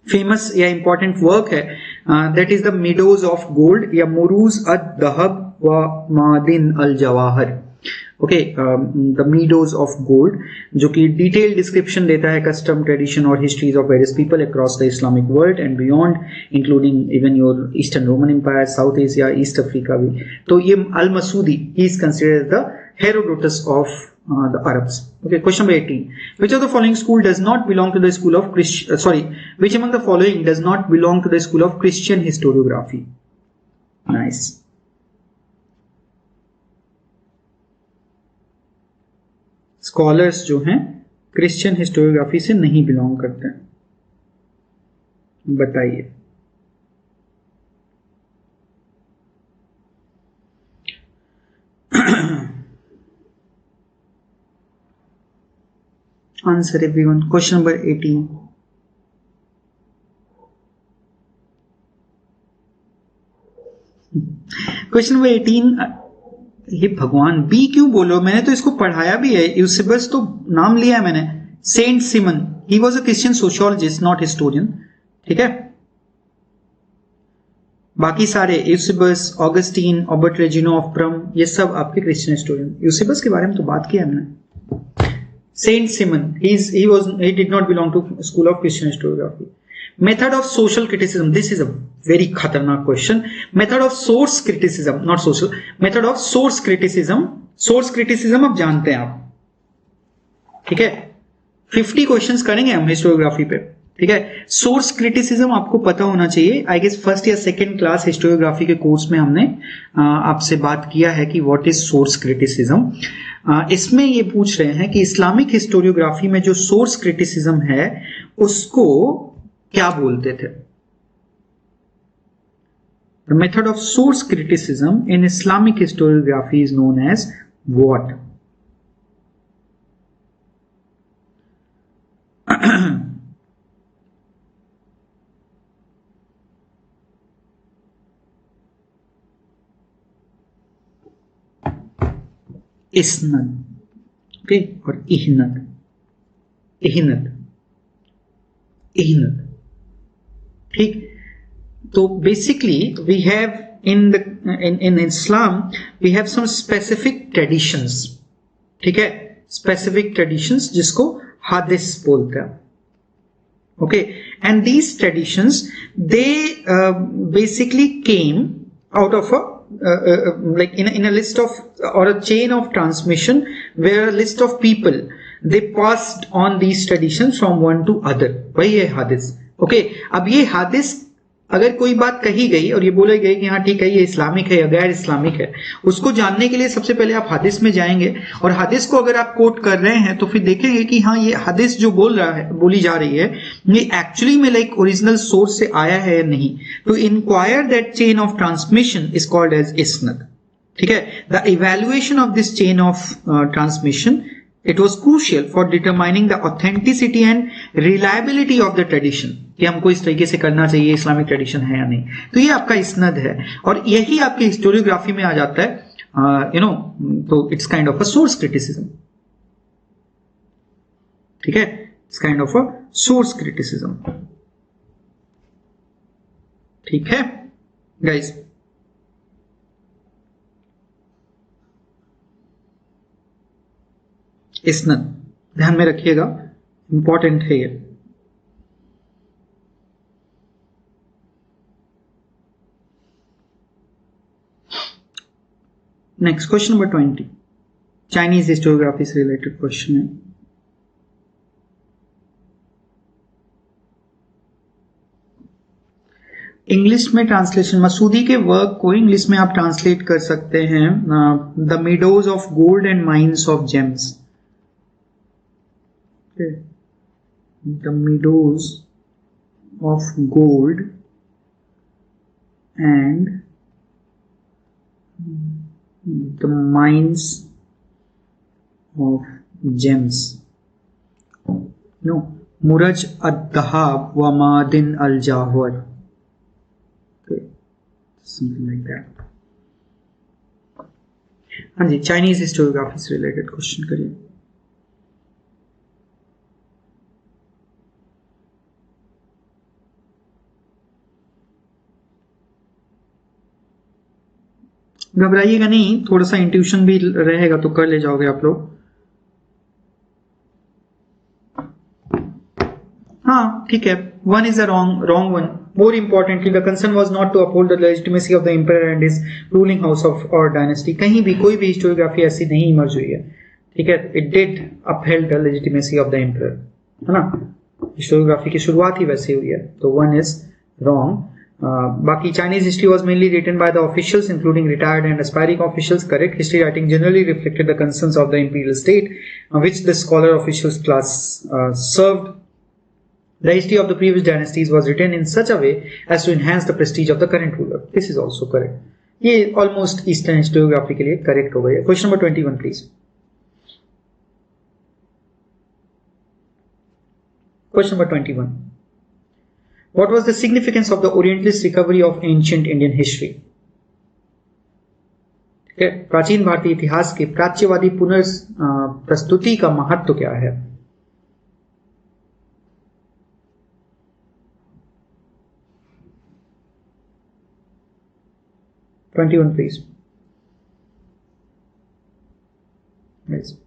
famous या important work है that is the meadows of gold या मुरूज अद-दहब व मादिन अल-जवाहर. Okay, the meadows of gold, जो कि डिटेल डिस्क्रिप्शन देता है कस्टम, ट्रेडिशन और histories of various people across the Islamic world and beyond, including even your eastern Roman empire, South Asia, East Africa भी. तो ये अल-मसूदी ही is considered the Herodotus of the Arabs. Okay, question number 18. Which of the following school does not belong to the school of which among the following does not belong to the school of Christian historiography? Nice. Scholars जो हैं Christian historiography से नहीं belong करते हैं, बताइए। Answer everyone. Question number 18. Question number 18. ये भगवान B क्यों बोलो, मैंने तो इसको पढ़ाया भी है, यूसेबस तो नाम लिया है मैंने। Saint Simon, he was a Christian sociologist not historian, ठीक है। बाकी सारे यूसेबस, ऑगस्टीन, ऑबर्ट रेजिनो ऑफ प्रम, ये सब आपके क्रिश्चियन हिस्टोरियन। यूसेबस के बारे में तो बात किया हमने। Saint Simon, he did not belong to school of Christian historiography. Method of social criticism. This is a very khatarnak question. Method of source criticism, not social. Method of source criticism. Source criticism आप जानते हैं आप, ठीक है। 50 questions करेंगे हम historiography पे, ठीक है। सोर्स क्रिटिसिज्म आपको पता होना चाहिए। आई गेस फर्स्ट या सेकंड क्लास हिस्टोरियोग्राफी के कोर्स में हमने आपसे बात किया है कि व्हाट इज सोर्स क्रिटिसिज्म। इसमें ये पूछ रहे हैं कि इस्लामिक हिस्टोरियोग्राफी में जो सोर्स क्रिटिसिज्म है उसको क्या बोलते थे। The method of source criticism in Islamic historiography is known as what? इसनद, ओके, और इहनद, इहनद, इहनद, ठीक। तो basically we have in Islam we have some specific traditions, ठीक है, specific traditions जिसको हादिस बोलते हैं, okay, and these traditions they basically came out of a like in a list of or a chain of transmission where a list of people they passed on these traditions from one to other, वही है हादिस, okay. अब ये हादिस अगर कोई बात कही गई और ये बोले गए कि हाँ ठीक है ये इस्लामिक है या गैर इस्लामिक है, उसको जानने के लिए सबसे पहले आप हादिस में जाएंगे और हादिस को अगर आप कोट कर रहे हैं तो फिर देखेंगे कि हाँ ये हादिस जो बोली जा रही है ये एक्चुअली में लाइक ओरिजिनल सोर्स से आया है या नहीं। To inquire that chain of transmission is called as इस्नद, ठीक है। The evaluation of this chain of transmission it was crucial for determining the authenticity and reliability of the tradition, कि हमको इस तरीके से करना चाहिए, इस्लामिक ट्रेडिशन है या नहीं। तो ये आपका इस्नद है और यही आपके हिस्टोरियोग्राफी में आ जाता है, यू नो, तो it's kind of a source criticism, ठीक है, it's kind of a source criticism, ठीक है गाइस। इस्नद ध्यान में रखिएगा, इंपॉर्टेंट है ये। Next question number 20, Chinese historiography से रिलेटेड क्वेश्चन है। इंग्लिश में ट्रांसलेशन, मसूदी के वर्क को इंग्लिश में आप ट्रांसलेट कर सकते हैं the meadows of gold and mines of James. The meadows of gold and the mines of gems. No, Muraj ad-Dahab wa Madin al-Jawhar. Okay, something like that. हाँ जी, Chinese historiography से related question करिए। घबराइएगा नहीं, थोड़ा सा intuition भी रहेगा तो कर ले जाओगे आप लोग। हाँ ठीक है, one is a wrong one. More importantly the concern was not to uphold the legitimacy of the emperor and his ruling house of और डायनेस्टी। कहीं भी कोई भी हिस्टोरियोग्राफी ऐसी नहीं इमर्ज हुई है, ठीक है, it did upheld the legitimacy of the emperor, है ना. हिस्टोरियोग्राफी की शुरुआत ही वैसे हुई है, तो 1 is wrong. बाकी Chinese history was mainly written by the officials, including retired and aspiring officials. Correct. History writing generally reflected the concerns of the imperial state, which the scholar officials class served. The history of the previous dynasties was written in such a way as to enhance the prestige of the current ruler. This is also correct. ये almost Eastern historiography के लिए correct हो गया. Question number 21, please. Question number 21. What was the significance of the Orientalist recovery of ancient Indian history? Okay. प्राचीन भारतीय इतिहास के प्राच्यवादी पुनर्प्रस्तुति का महत्व क्या है? 21, please. Yes.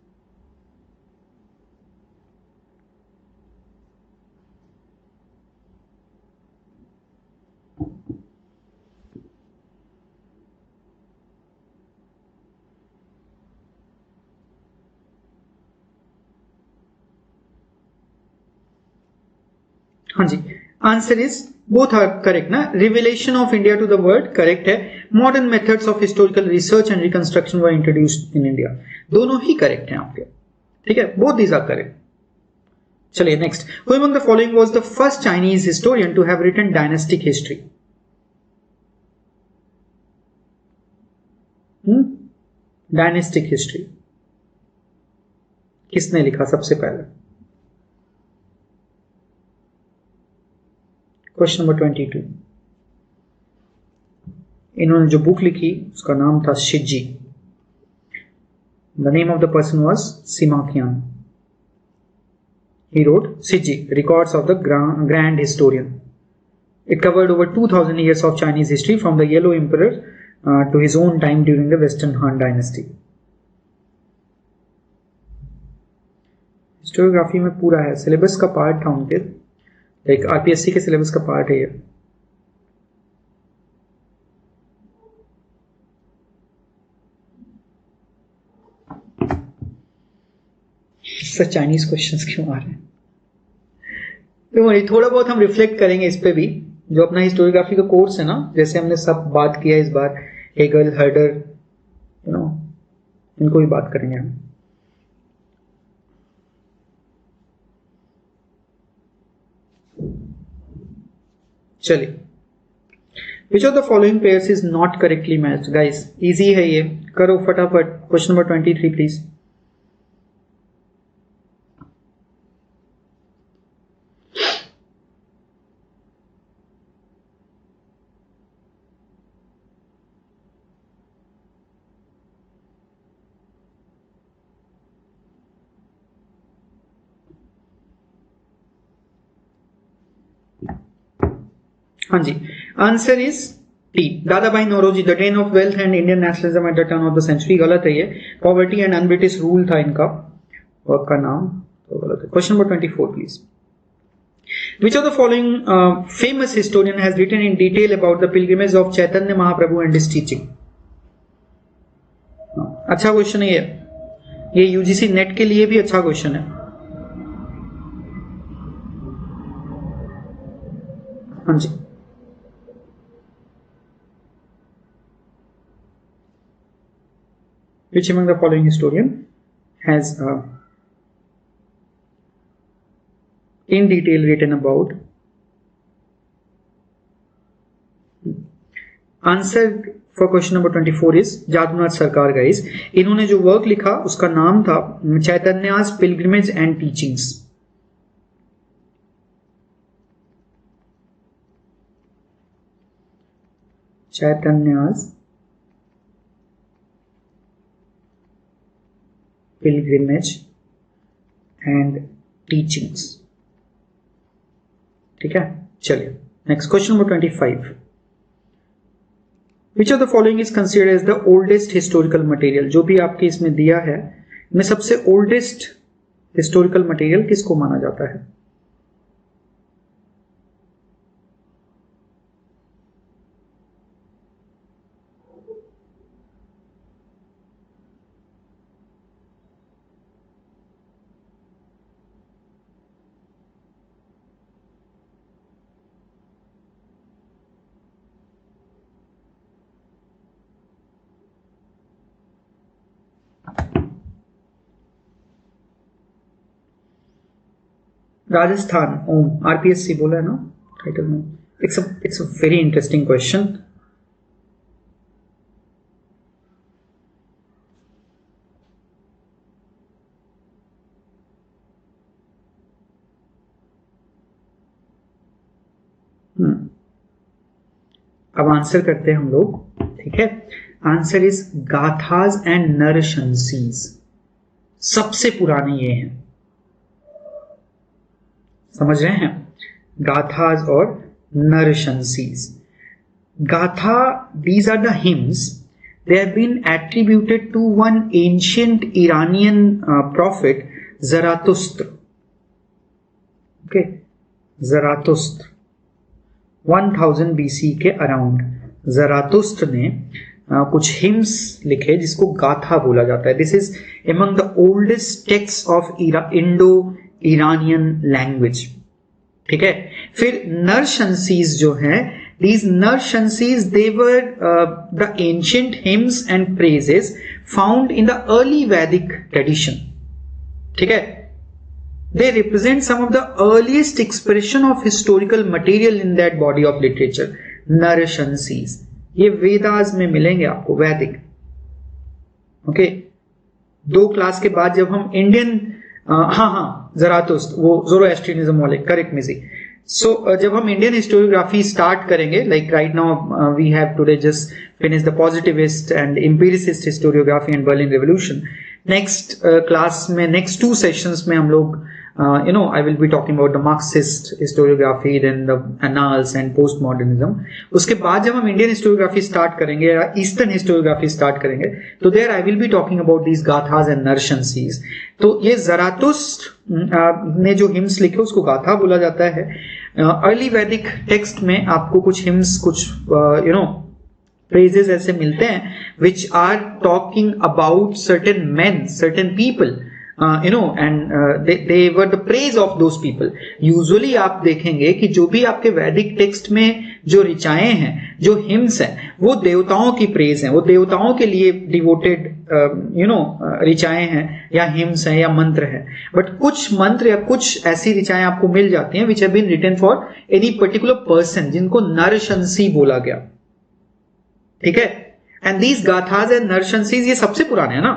हाँ जी, answer is both are correct ना. Revelation of India to the world correct है. Modern methods of historical research and reconstruction were introduced in India. दोनों ही करेक्ट हैं आपके. ठीक है, बोथ दीज आर करेक्ट. चलिए next. Who among the following was the first Chinese historian to have written dynastic history? Dynastic history किसने लिखा सबसे पहले? Question number 22. इन्होंने जो बुक लिखी उसका नाम था Shiji. The name of the person was Sima Qian. He wrote Shiji records of the grand historian. It covered over 2000 years of Chinese history from the Yellow Emperor to his own time during the Western Han Dynasty. Historiography में पूरा है, syllabus का part था उनके, like RPSC के syllabus का part है ये. चाइनीज क्वेश्चंस क्यों आ रहे हैं? तो थोड़ा बहुत हम रिफ्लेक्ट करेंगे इस पे भी. जो अपना हिस्टोरियोग्राफी का कोर्स है ना, जैसे हमने सब बात किया इस बार, हेगल, हर्डर, इनको भी बात करेंगे हम. चलिए, which of the following pairs is not correctly matched? Guys easy है ये, करो फटाफट. Question number 23 please. हाँ जी, answer is T. Dadabhai Naoroji. The drain of wealth and Indian nationalism at the turn of the century. गलत है ये. Poverty and un-British rule था इनका वर्क का नाम, तो गलत है. Question number 24 please. Which of the following famous historian has written in detail about the pilgrimage of Chaitanya Mahaprabhu and his teaching? अच्छा क्वेश्चन है ये यूजीसी नेट के लिए भी अच्छा क्वेश्चन है. हाँ जी, which among the following historian has in detail written about? Answer for question number 24 is Jadunath सरकार. गाइस, इन्होंने जो वर्क लिखा उसका नाम था Chaitanya's pilgrimage and teachings. Chaitanya's pilgrimage and teachings. ठीक है, चलिए next. Question number 25. Which of the following is considered as the oldest historical material? जो भी आपके इसमें दिया है, में सबसे oldest historical material किसको माना जाता है? राजस्थान, ओम, आरपीएससी बोला है ना टाइटल में. It's a very interesting question. अब आंसर करते हैं हम लोग. ठीक है, आंसर इज गाथाज एंड नरशंसीज. सबसे पुराने ये हैं, समझ रहे हैं, गाथाज और नरशंसीज. गाथा, these are the hymns. They have been attributed to one ancient Iranian prophet, Zarathustra. Okay, Zarathustra 1000 BC के अराउंड ज़रातुस्त्र ने कुछ हिम्स लिखे जिसको गाथा बोला जाता है. This is among the oldest text of Indo Iranian language. ठीक है, फिर नरशंसीज जो है, these नरशंसीज they were the ancient hymns and praises found in the early Vedic tradition. ठीक है, they represent some of the earliest expression of historical material in that body of literature. नरशंसीज ये वेदास में मिलेंगे आपको, वैदिक. ओके, 2 क्लास के बाद जब हम इंडियन, हाँ ज़रातुस्त्र वो ज़ोरोएस्ट्रियनिज्म वाले, करेक्ट मिसी. सो जब हम इंडियन हिस्टोरियोग्राफी स्टार्ट करेंगे, like right now we have today just finish the positivist and empiricist historiography and Berlin revolution. Next class में, नेक्स्ट 2 सेशंस में हम लोग I will be talking about the Marxist historiography, then the annals and postmodernism. उसके बाद जब हम Indian historiography start करेंगे या ईस्टर्न हिस्टोरियोग्राफी स्टार्ट करेंगे, तो there I will be talking about these गाथाज एंड नरशंसीज. तो ये ज़रातुस्त्र ने जो हिम्स लिखे उसको गाथा बोला जाता है. अर्ली वैदिक टेक्स्ट में आपको कुछ हिम्स, कुछ phrases ऐसे मिलते हैं which are talking about certain men, certain people, and they were the praise of those people. Usually आप देखेंगे कि जो भी आपके वैदिक टेक्स्ट में जो ऋचाएं हैं, जो हिम्स हैं, वो देवताओं की प्रेज हैं, वो देवताओं के लिए डिवोटेड ऋचाएं हैं या हिम्स हैं या मंत्र हैं. बट कुछ मंत्र या कुछ ऐसी ऋचाएं आपको मिल जाती हैं which have been written for any particular person, जिनको नरशंसी बोला गया. ठीक है, एंड दीज गाथाज एंड नरशंसीज ये सबसे पुराने हैं ना.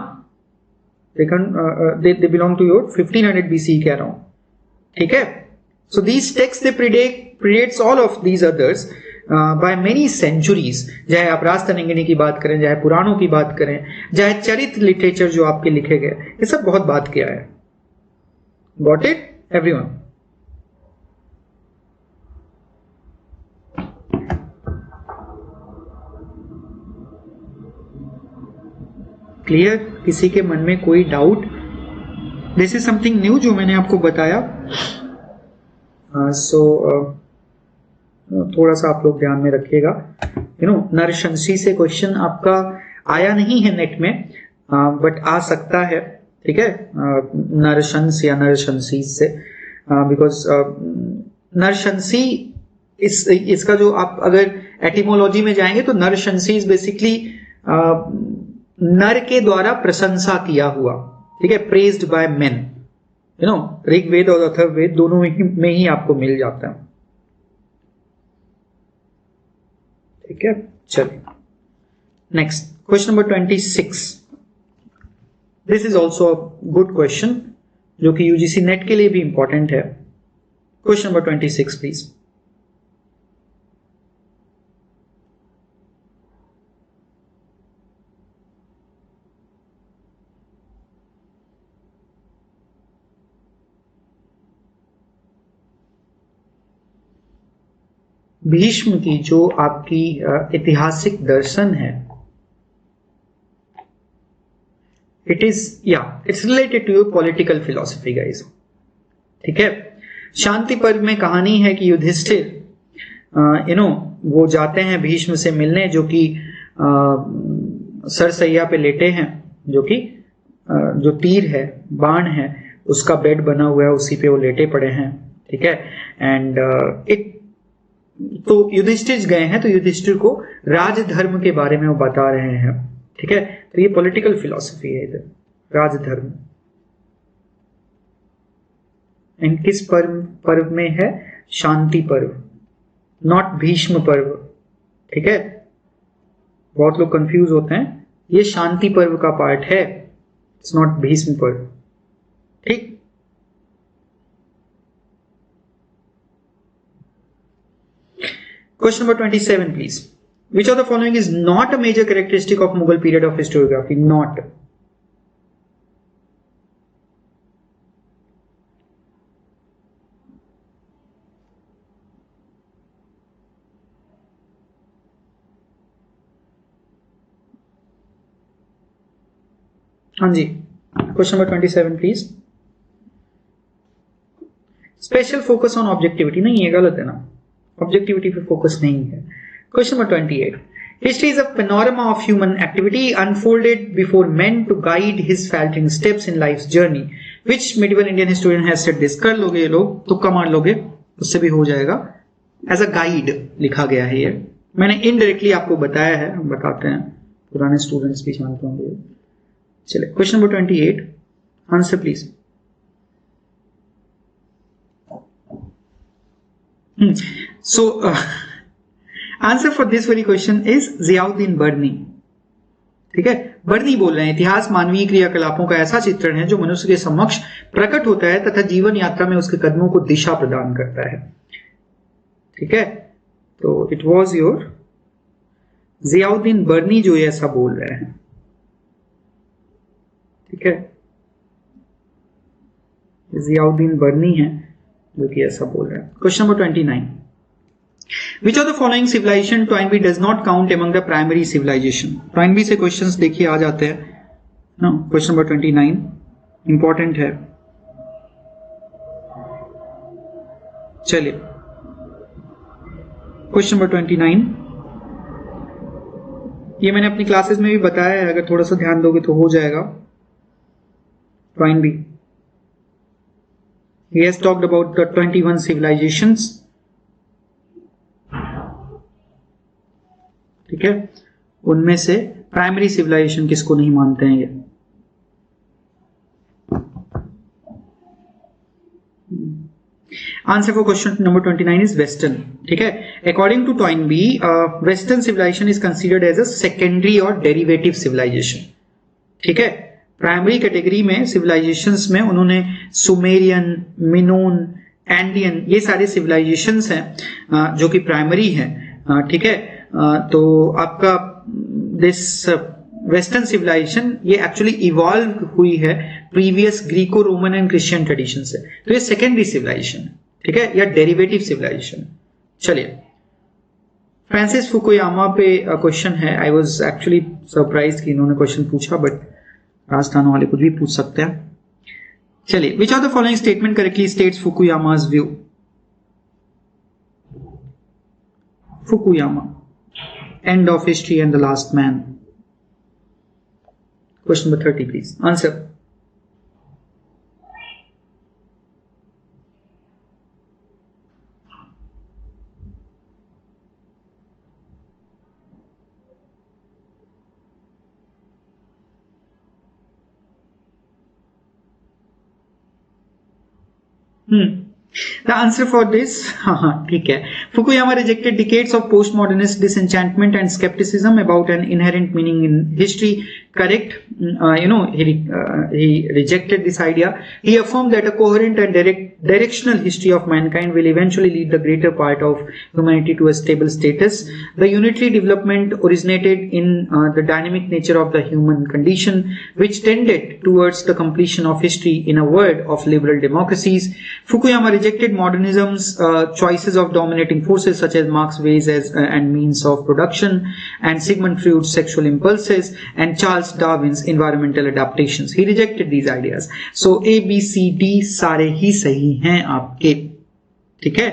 they belong to your 1500 BC के अराउंड. ठीक है, so these texts they predates all of these others by many centuries. चाहे आप राजतरंगिणी की बात करें, चाहे पुराणों की बात करें, चाहे चरित्र लिटरेचर जो आपके लिखे गए, ये सब बहुत बात किया है. Got it everyone? क्लियर? किसी के मन में कोई doubt? This is something new जो मैंने आपको बताया. थोड़ा सा आप लोग ध्यान में रखिएगा. नरशंसी से क्वेश्चन आपका आया नहीं है नेट में, बट आ सकता है. ठीक है, नरशंस या नरशंसी से, बिकॉज नरशंसी इसका जो आप अगर एटिमोलॉजी में जाएंगे तो नरशंसी इज बेसिकली नर के द्वारा प्रशंसा किया हुआ. ठीक है, प्रेज्ड बाय मेन. ऋग्वेद और अथर्ववेद दोनों में ही आपको मिल जाता है. ठीक है, चलिए next question number 26. This is also a good question जो कि यूजीसी नेट के लिए भी इंपॉर्टेंट है. Question number 26 please. भीष्म की जो आपकी ऐतिहासिक दर्शन है, it's related to your political philosophy guys. ठीक है, शांति पर्व में कहानी है कि युधिष्ठिर वो जाते हैं भीष्म से मिलने, जो कि सरसैया पे लेटे हैं, जो कि जो तीर है, बाण है, उसका बेड बना हुआ है, उसी पे वो लेटे पड़े हैं. ठीक है, एंड तो युधिष्ठिर गए हैं, तो युधिष्ठिर को राजधर्म के बारे में वो बता रहे हैं. ठीक है, तो ये पॉलिटिकल फिलॉसफी है इधर, राजधर्म. एंड किस पर्व में है? शांति पर्व, नॉट भीष्म पर्व। ठीक है, बहुत लोग कंफ्यूज होते हैं, ये शांति पर्व का पार्ट है, इट्स नॉट भीष्म पर्व। ठीक, question number 27 please. Which of the following is not a major characteristic of Mughal period of historiography? Not. हाँ जी, question number 27 please. Special focus on objectivity, नहीं ये गलत है ना, ऑब्जेक्टिविटी पे फोकस नहीं है। Question number 28, history is a panorama of human activity unfolded before man to guide his faltering steps in life journey. Which medieval Indian historian has said this? कर लोगे ये लोग, तुक्का मार लोगे, उससे भी हो जाएगा। एज अ गाइड लिखा गया है ये, मैंने इनडायरेक्टली आपको बताया है, हम बताते हैं, पुराने स्टूडेंट्स भी जानते होंगे। चलिए, question number 28, answer please. So answer for this very question is Ziauddin Barani. ठीक है, बर्नी बोल रहे हैं, इतिहास मानवीय क्रियाकलापों का ऐसा चित्रण है जो मनुष्य के समक्ष प्रकट होता है तथा जीवन यात्रा में उसके कदमों को दिशा प्रदान करता है। ठीक है, तो इट वॉज योर जियाउद्दीन बर्नी जो ये ऐसा बोल रहे हैं। ठीक है, जियाउद्दीन बर्नी है जो कि ऐसा बोल रहे हैं। Question number 29, which of the following civilization Toynbee does not count among the primary civilization? Toynbee से क्वेश्चंस देखिए आ जाते हैं ना। क्वेश्चन नंबर 29 इंपॉर्टेंट है। चलिए, क्वेश्चन नंबर 29, ये मैंने अपनी क्लासेस में भी बताया है, अगर थोड़ा सा ध्यान दोगे तो हो जाएगा। Toynbee, he has talked about the 21 civilizations। ठीक है, उनमें से प्राइमरी सिविलाइजेशन किसको नहीं मानते हैं ये? Answer for question number 29 is western. ठीक है, according to Toynbee western civilization is considered as a secondary और डेरिवेटिव सिविलाइजेशन। ठीक है, प्राइमरी कैटेगरी में सिविलाइजेशंस में उन्होंने सुमेरियन, मिनोन, एंडियन, ये सारे सिविलाइजेशंस हैं जो कि प्राइमरी हैं। ठीक है, तो आपका दिस वेस्टर्न सिविलाइजेशन ये एक्चुअली इवॉल्व हुई है previous Greco Roman and Christian tradition से, तो ये सेकेंडरी सिविलाइजेशन, ठीक है, या डेरिवेटिव सिविलाइजेशन। चलिए, फ्रांसिस फुकुयामा पे क्वेश्चन है। आई वाज एक्चुअली सरप्राइज्ड कि इन्होंने क्वेश्चन पूछा, बट राजस्थान वाले कुछ भी पूछ सकते हैं। चलिए, which of the following statement correctly states Fukuyama's view? Fukuyama, end of history and the last man. Question number 30 please, answer. The answer for this, ठीक है, Fukuyama rejected decades of postmodernist disenchantment and skepticism about an inherent meaning in history. Correct, he rejected this idea. He affirmed that a coherent and directional history of mankind will eventually lead the greater part of humanity to a stable status. The unitary development originated in the dynamic nature of the human condition, which tended towards the completion of history in a world of liberal democracies. Fukuyama rejected modernism's choices of dominating forces such as Marx's ways and means of production, and Sigmund Freud's sexual impulses, and Charles Darwin's environmental adaptations. He rejected these ideas. So A, B, C, D सारे ही सही हैं आपके। ठीक है,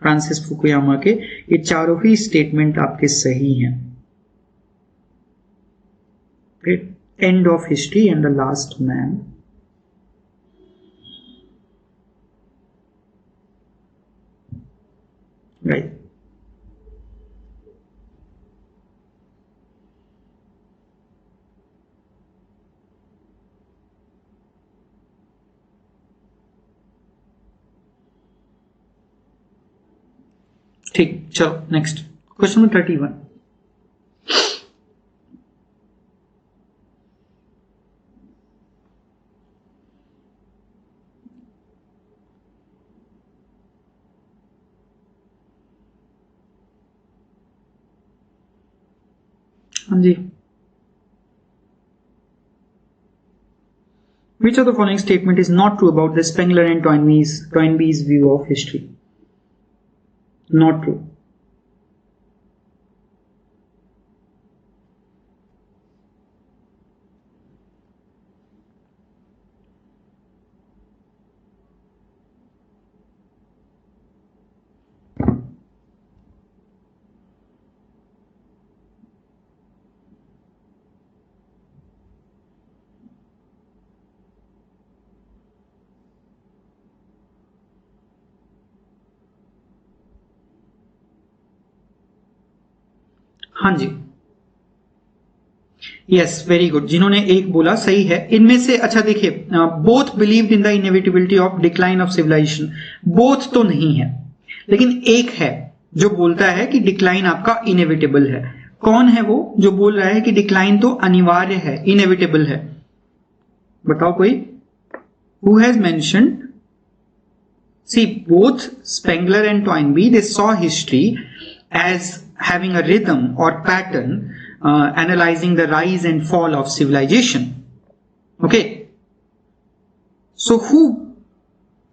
Francis Fukuyama के ये चारों ही statement आपके सही हैं। And of history and the last man. Right, ठीक, चलो नेक्स्ट क्वेश्चन नंबर 31। हाँ जी, which of the following statement is not true about the Spengler and Toynbee's view of history? Not true. हाँ जी, यस, वेरी गुड। जिन्होंने एक बोला सही है इनमें से। अच्छा देखिए, both believed in the inevitability of decline of civilization, both तो नहीं है, लेकिन एक है जो बोलता है कि डिक्लाइन आपका इनएविटेबल है। कौन है वो जो बोल रहा है कि डिक्लाइन तो अनिवार्य है, इनएविटेबल है? बताओ कोई। Who has mentioned? See, both Spengler and Toynbee they saw history as having a rhythm or pattern analyzing the rise and fall of civilization. Okay, so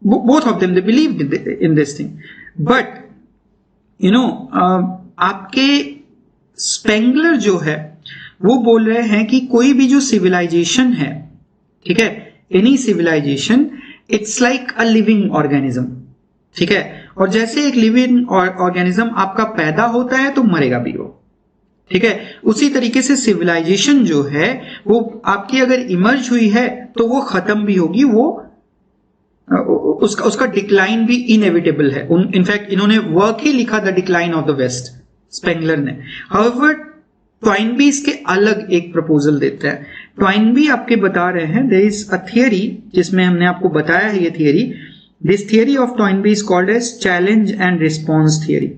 both of them, they believed in this thing, but you know, आपके Spengler जो है वो बोल रहे हैं कि कोई भी जो सिविलाइजेशन है, ठीक है, any civilization, it's like a living organism, ठीक है, और जैसे एक लिविंग ऑर्गेनिज्म आपका पैदा होता है तो मरेगा भी वो, ठीक है, उसी तरीके से सिविलाइजेशन जो है वो आपकी अगर इमर्ज हुई है तो वो खत्म भी होगी, वो उसका डिक्लाइन भी इनएविटेबल है। इनफैक्ट इन्होंने वर्क ही लिखा the decline of the west, Spengler ने। हाउएवर टॉयनबी इसके अलग एक प्रपोजल देता है। टॉयनबी आपके बता रहे हैं देयर इज अ थियरी, जिसमें हमने आपको बताया है ये theory. This theory of Toynbee is called as challenge and response theory,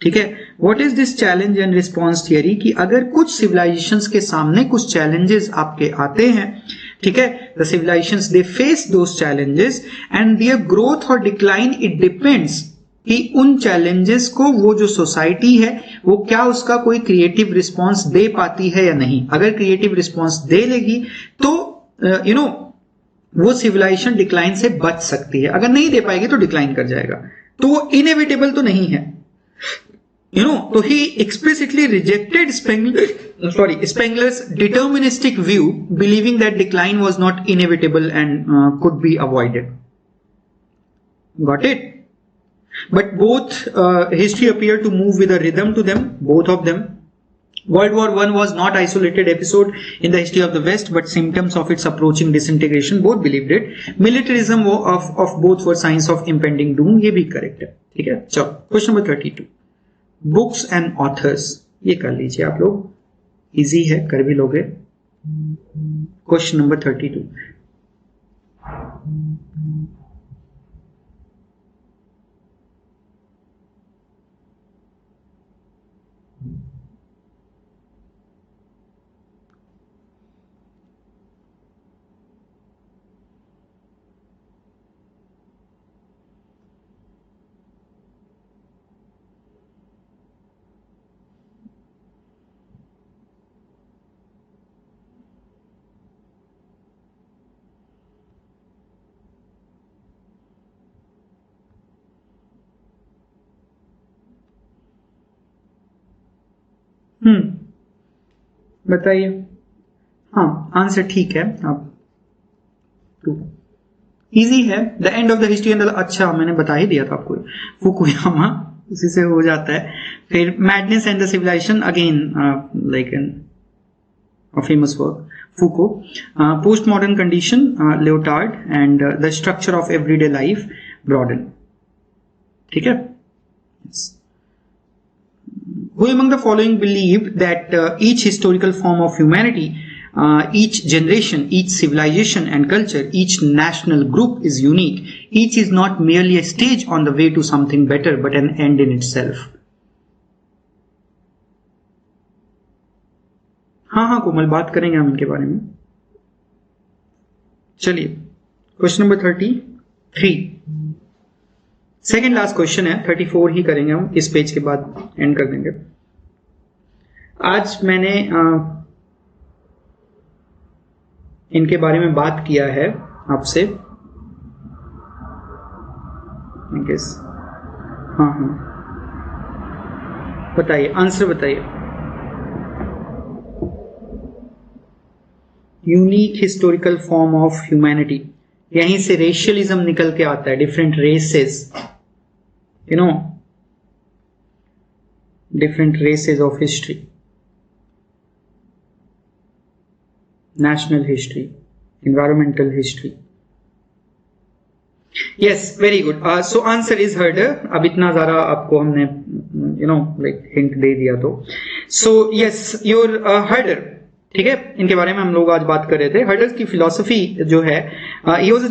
ठीक है। What is this challenge and response theory? कि अगर कुछ civilizations के सामने कुछ challenges आपके आते हैं, ठीक है, the civilizations they face those challenges and their growth or decline it depends कि उन challenges को वो जो society है वो क्या उसका कोई creative response दे पाती है या नहीं। अगर creative response दे लेगी तो you know वो सिविलाइजेशन डिक्लाइन से बच सकती है, अगर नहीं दे पाएगी तो डिक्लाइन कर जाएगा, तो वो इनएविटेबल तो नहीं है, यू नो। तो he explicitly rejected Spengler's deterministic view, believing that decline was not inevitable and could be avoided. Got it? But both history appear to move with a rhythm to them, both of them. World War I was not isolated episode in the history of the West, but symptoms of its approaching disintegration. Both believed it. Militarism of both were signs of impending doom. ये भी correct है, ठीक है। चलो question number 32, books and authors, ये कर लीजिए आप लोग, इजी है, कर भी लोगे। क्वेश्चन नंबर 32, बताइए। हाँ, आंसर ठीक है। अब इजी है, the end of the history and, अच्छा मैंने बता ही दिया था आपको, फुकुयामा, उसी से हो जाता है। फिर madness and the civilization, again like an famous work, Foucault. Post modern condition, Lyotard, and the structure of everyday life, Braudel, ठीक है। Who among the following believed that each historical form of humanity each generation, each civilization and culture, each national group is unique. Each is not merely a stage on the way to something better, but an end in itself. हाँ कोमल, बात करेंगे हम इनके बारे में. चलिए question number 33, second last question है. 34 ही करेंगे हम, इस पेज के बाद एंड कर देंगे. आज मैंने इनके बारे में बात किया है आपसे. हाँ, बताइए, आंसर बताइए. Unique historical form of humanity, यहीं से रेशियलिज्म निकल के आता है. Different races, different races of history, national history, environmental history. Yes, very good. So answer is herder. अब इतना ज़्यादा आपको हमने hint दे दिया तो. So yes, your herder, ठीक है, इनके बारे में हम लोग आज बात कर रहे थे. हर्डर की फिलॉसफी जो है, he was a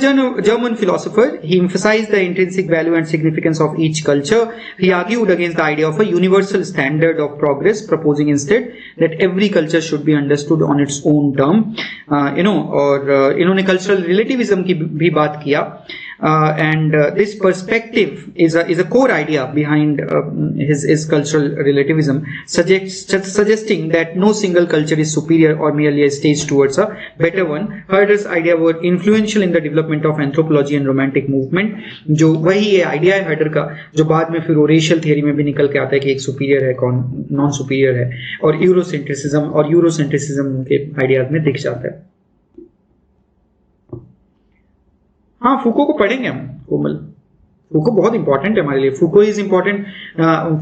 German philosopher. He emphasized the intrinsic value and significance of each culture. He argued against the idea of a universal standard of progress, proposing instead that every culture should be understood on its own term. और इन्होंने cultural relativism की भी बात किया. And this perspective is a core idea behind his cultural relativism, suggesting that no single culture is superior or merely a stage towards a better one. Herder's idea were influential in the development of anthropology and romantic movement. जो वही ये idea है हर्डर का, जो बाद में फिर racial theory में भी निकल के आता है कि एक सुपीरियर है, कौन नॉन सुपीरियर है, और यूरोसेंट्रिसिज्म के आइडियाज में दिख जाता है. हाँ, फूको को पढ़ेंगे हम कोमल. फूको बहुत इंपॉर्टेंट है हमारे लिए. Foucault is important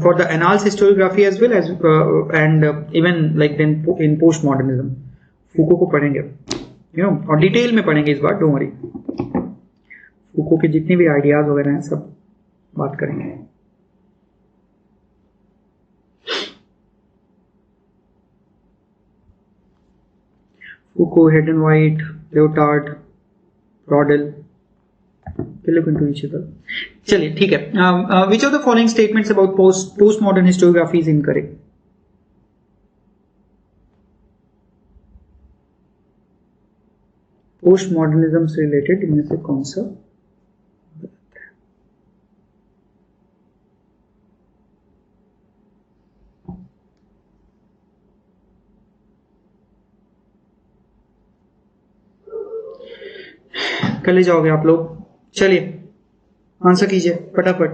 for the Annales historiography as well as and even like then in post modernism. Foucault को पढ़ेंगे, और डिटेल में पढ़ेंगे इस बार, डोंट वरी. फूको के जितने भी आइडियाज वगैरह हैं सब बात करेंगे. Foucault, Hayden White, Lyotard, Rodell, look into each other. चलिए ठीक है. Which of the following statements about postmodern historiography is incorrect? Postmodernism से related इनमें से कौन सा? कर ले जाओगे आप लोग. चलिए आंसर कीजिए फटाफट.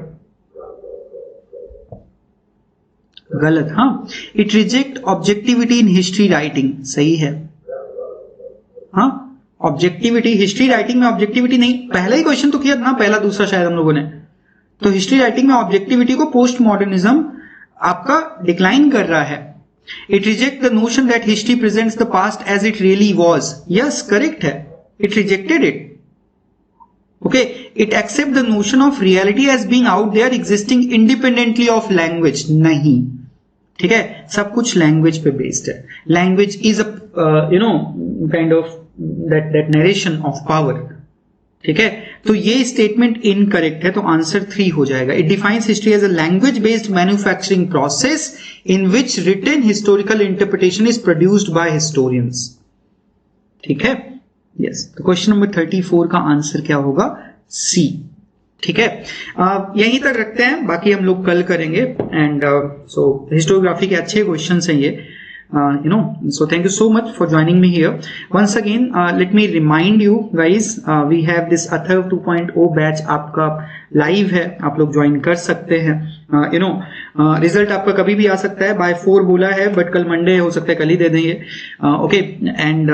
गलत. हाँ, it reject objectivity in history writing. सही है. हाँ, ऑब्जेक्टिविटी हिस्ट्री राइटिंग में ऑब्जेक्टिविटी नहीं. पहला ही क्वेश्चन तो किया ना, पहला दूसरा शायद हम लोगों ने. तो हिस्ट्री राइटिंग में ऑब्जेक्टिविटी को पोस्ट मॉडर्निज्म आपका डिक्लाइन कर रहा है. It reject the notion that history presents the past as it really was. Yes, correct है. It rejected it. Okay, it accept the notion of reality as being out there existing independently of language. नहीं, ठीक है, सब कुछ language पे based है. Language is a kind of that narration of power. ठीक है, तो ये स्टेटमेंट इनकरेक्ट है, तो आंसर 3 हो जाएगा. It defines history as a language based manufacturing process in which written historical interpretation is produced by historians. ठीक है. यस, तो क्वेश्चन नंबर 34 का आंसर क्या होगा? सी. ठीक है, यहीं तक रखते हैं, बाकी हम लोग कल करेंगे. एंड सो हिस्टोग्राफी के अच्छे क्वेश्चंस हैं ये. So thank you so much for joining me here. Once again, let me remind you guys, we have this Atharv 2.0 batch आपका live है, आप लोग ज्वाइन कर सकते हैं. रिजल्ट आपका कभी भी आ सकता है. बाय 4 बोला है, बट कल मंडे हो सकता है, कल ही दे देंगे. ओके, एंड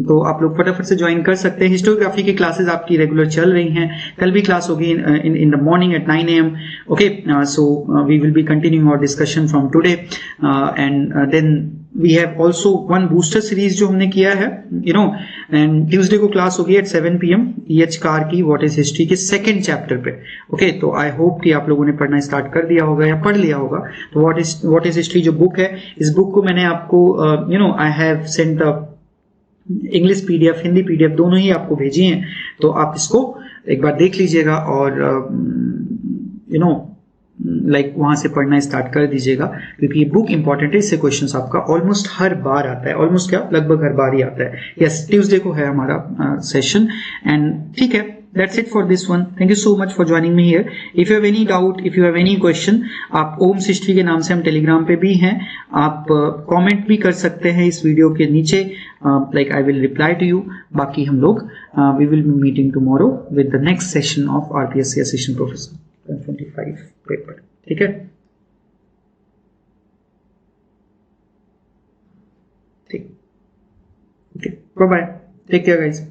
तो आप लोग फटाफट से ज्वाइन कर सकते हैं. हिस्टोग्राफी की क्लासेस आपकी रेगुलर चल रही हैं. कल भी क्लास होगी in the morning at 9 AM. Okay, so we will be continuing our discussion from today. And then we have also one booster series जो हमने किया है, एंड ट्यूसडे को क्लास होगी एट 7 PM EH कार की what is history के 2nd chapter पे. Okay, तो आई होप कि आप लोगों ने पढ़ना स्टार्ट कर दिया होगा या पढ़ लिया होगा. तो व्हाट इज हिस्ट्री जो बुक है, इस बुक को मैंने आपको I have sent the English PDF, Hindi PDF दोनों ही आपको भेजी हैं, तो आप इसको एक बार देख लीजिएगा और लाइक वहां से पढ़ना स्टार्ट कर दीजिएगा, क्योंकि ये बुक इंपॉर्टेंट है। इससे क्वेश्चंस आपका ऑलमोस्ट हर बार आता है, ऑलमोस्ट क्या लगभग हर बार ही आता है। यस, ट्यूसडे को है हमारा सेशन। एंड ठीक है, that's it for this one. Thank you so much for joining me here. If you have any doubt, if you have any question, आप ओम्स हिस्ट्री के नाम से हम टेलीग्राम पे भी हैं, आप कमेंट भी कर सकते हैं इस वीडियो के नीचे, like I will reply to you. बाकी हम लोग we will be meeting tomorrow with the next session of RPSC Assistant Professor 2025 paper. ठीक है, ठीक, okay, bye bye, take care guys.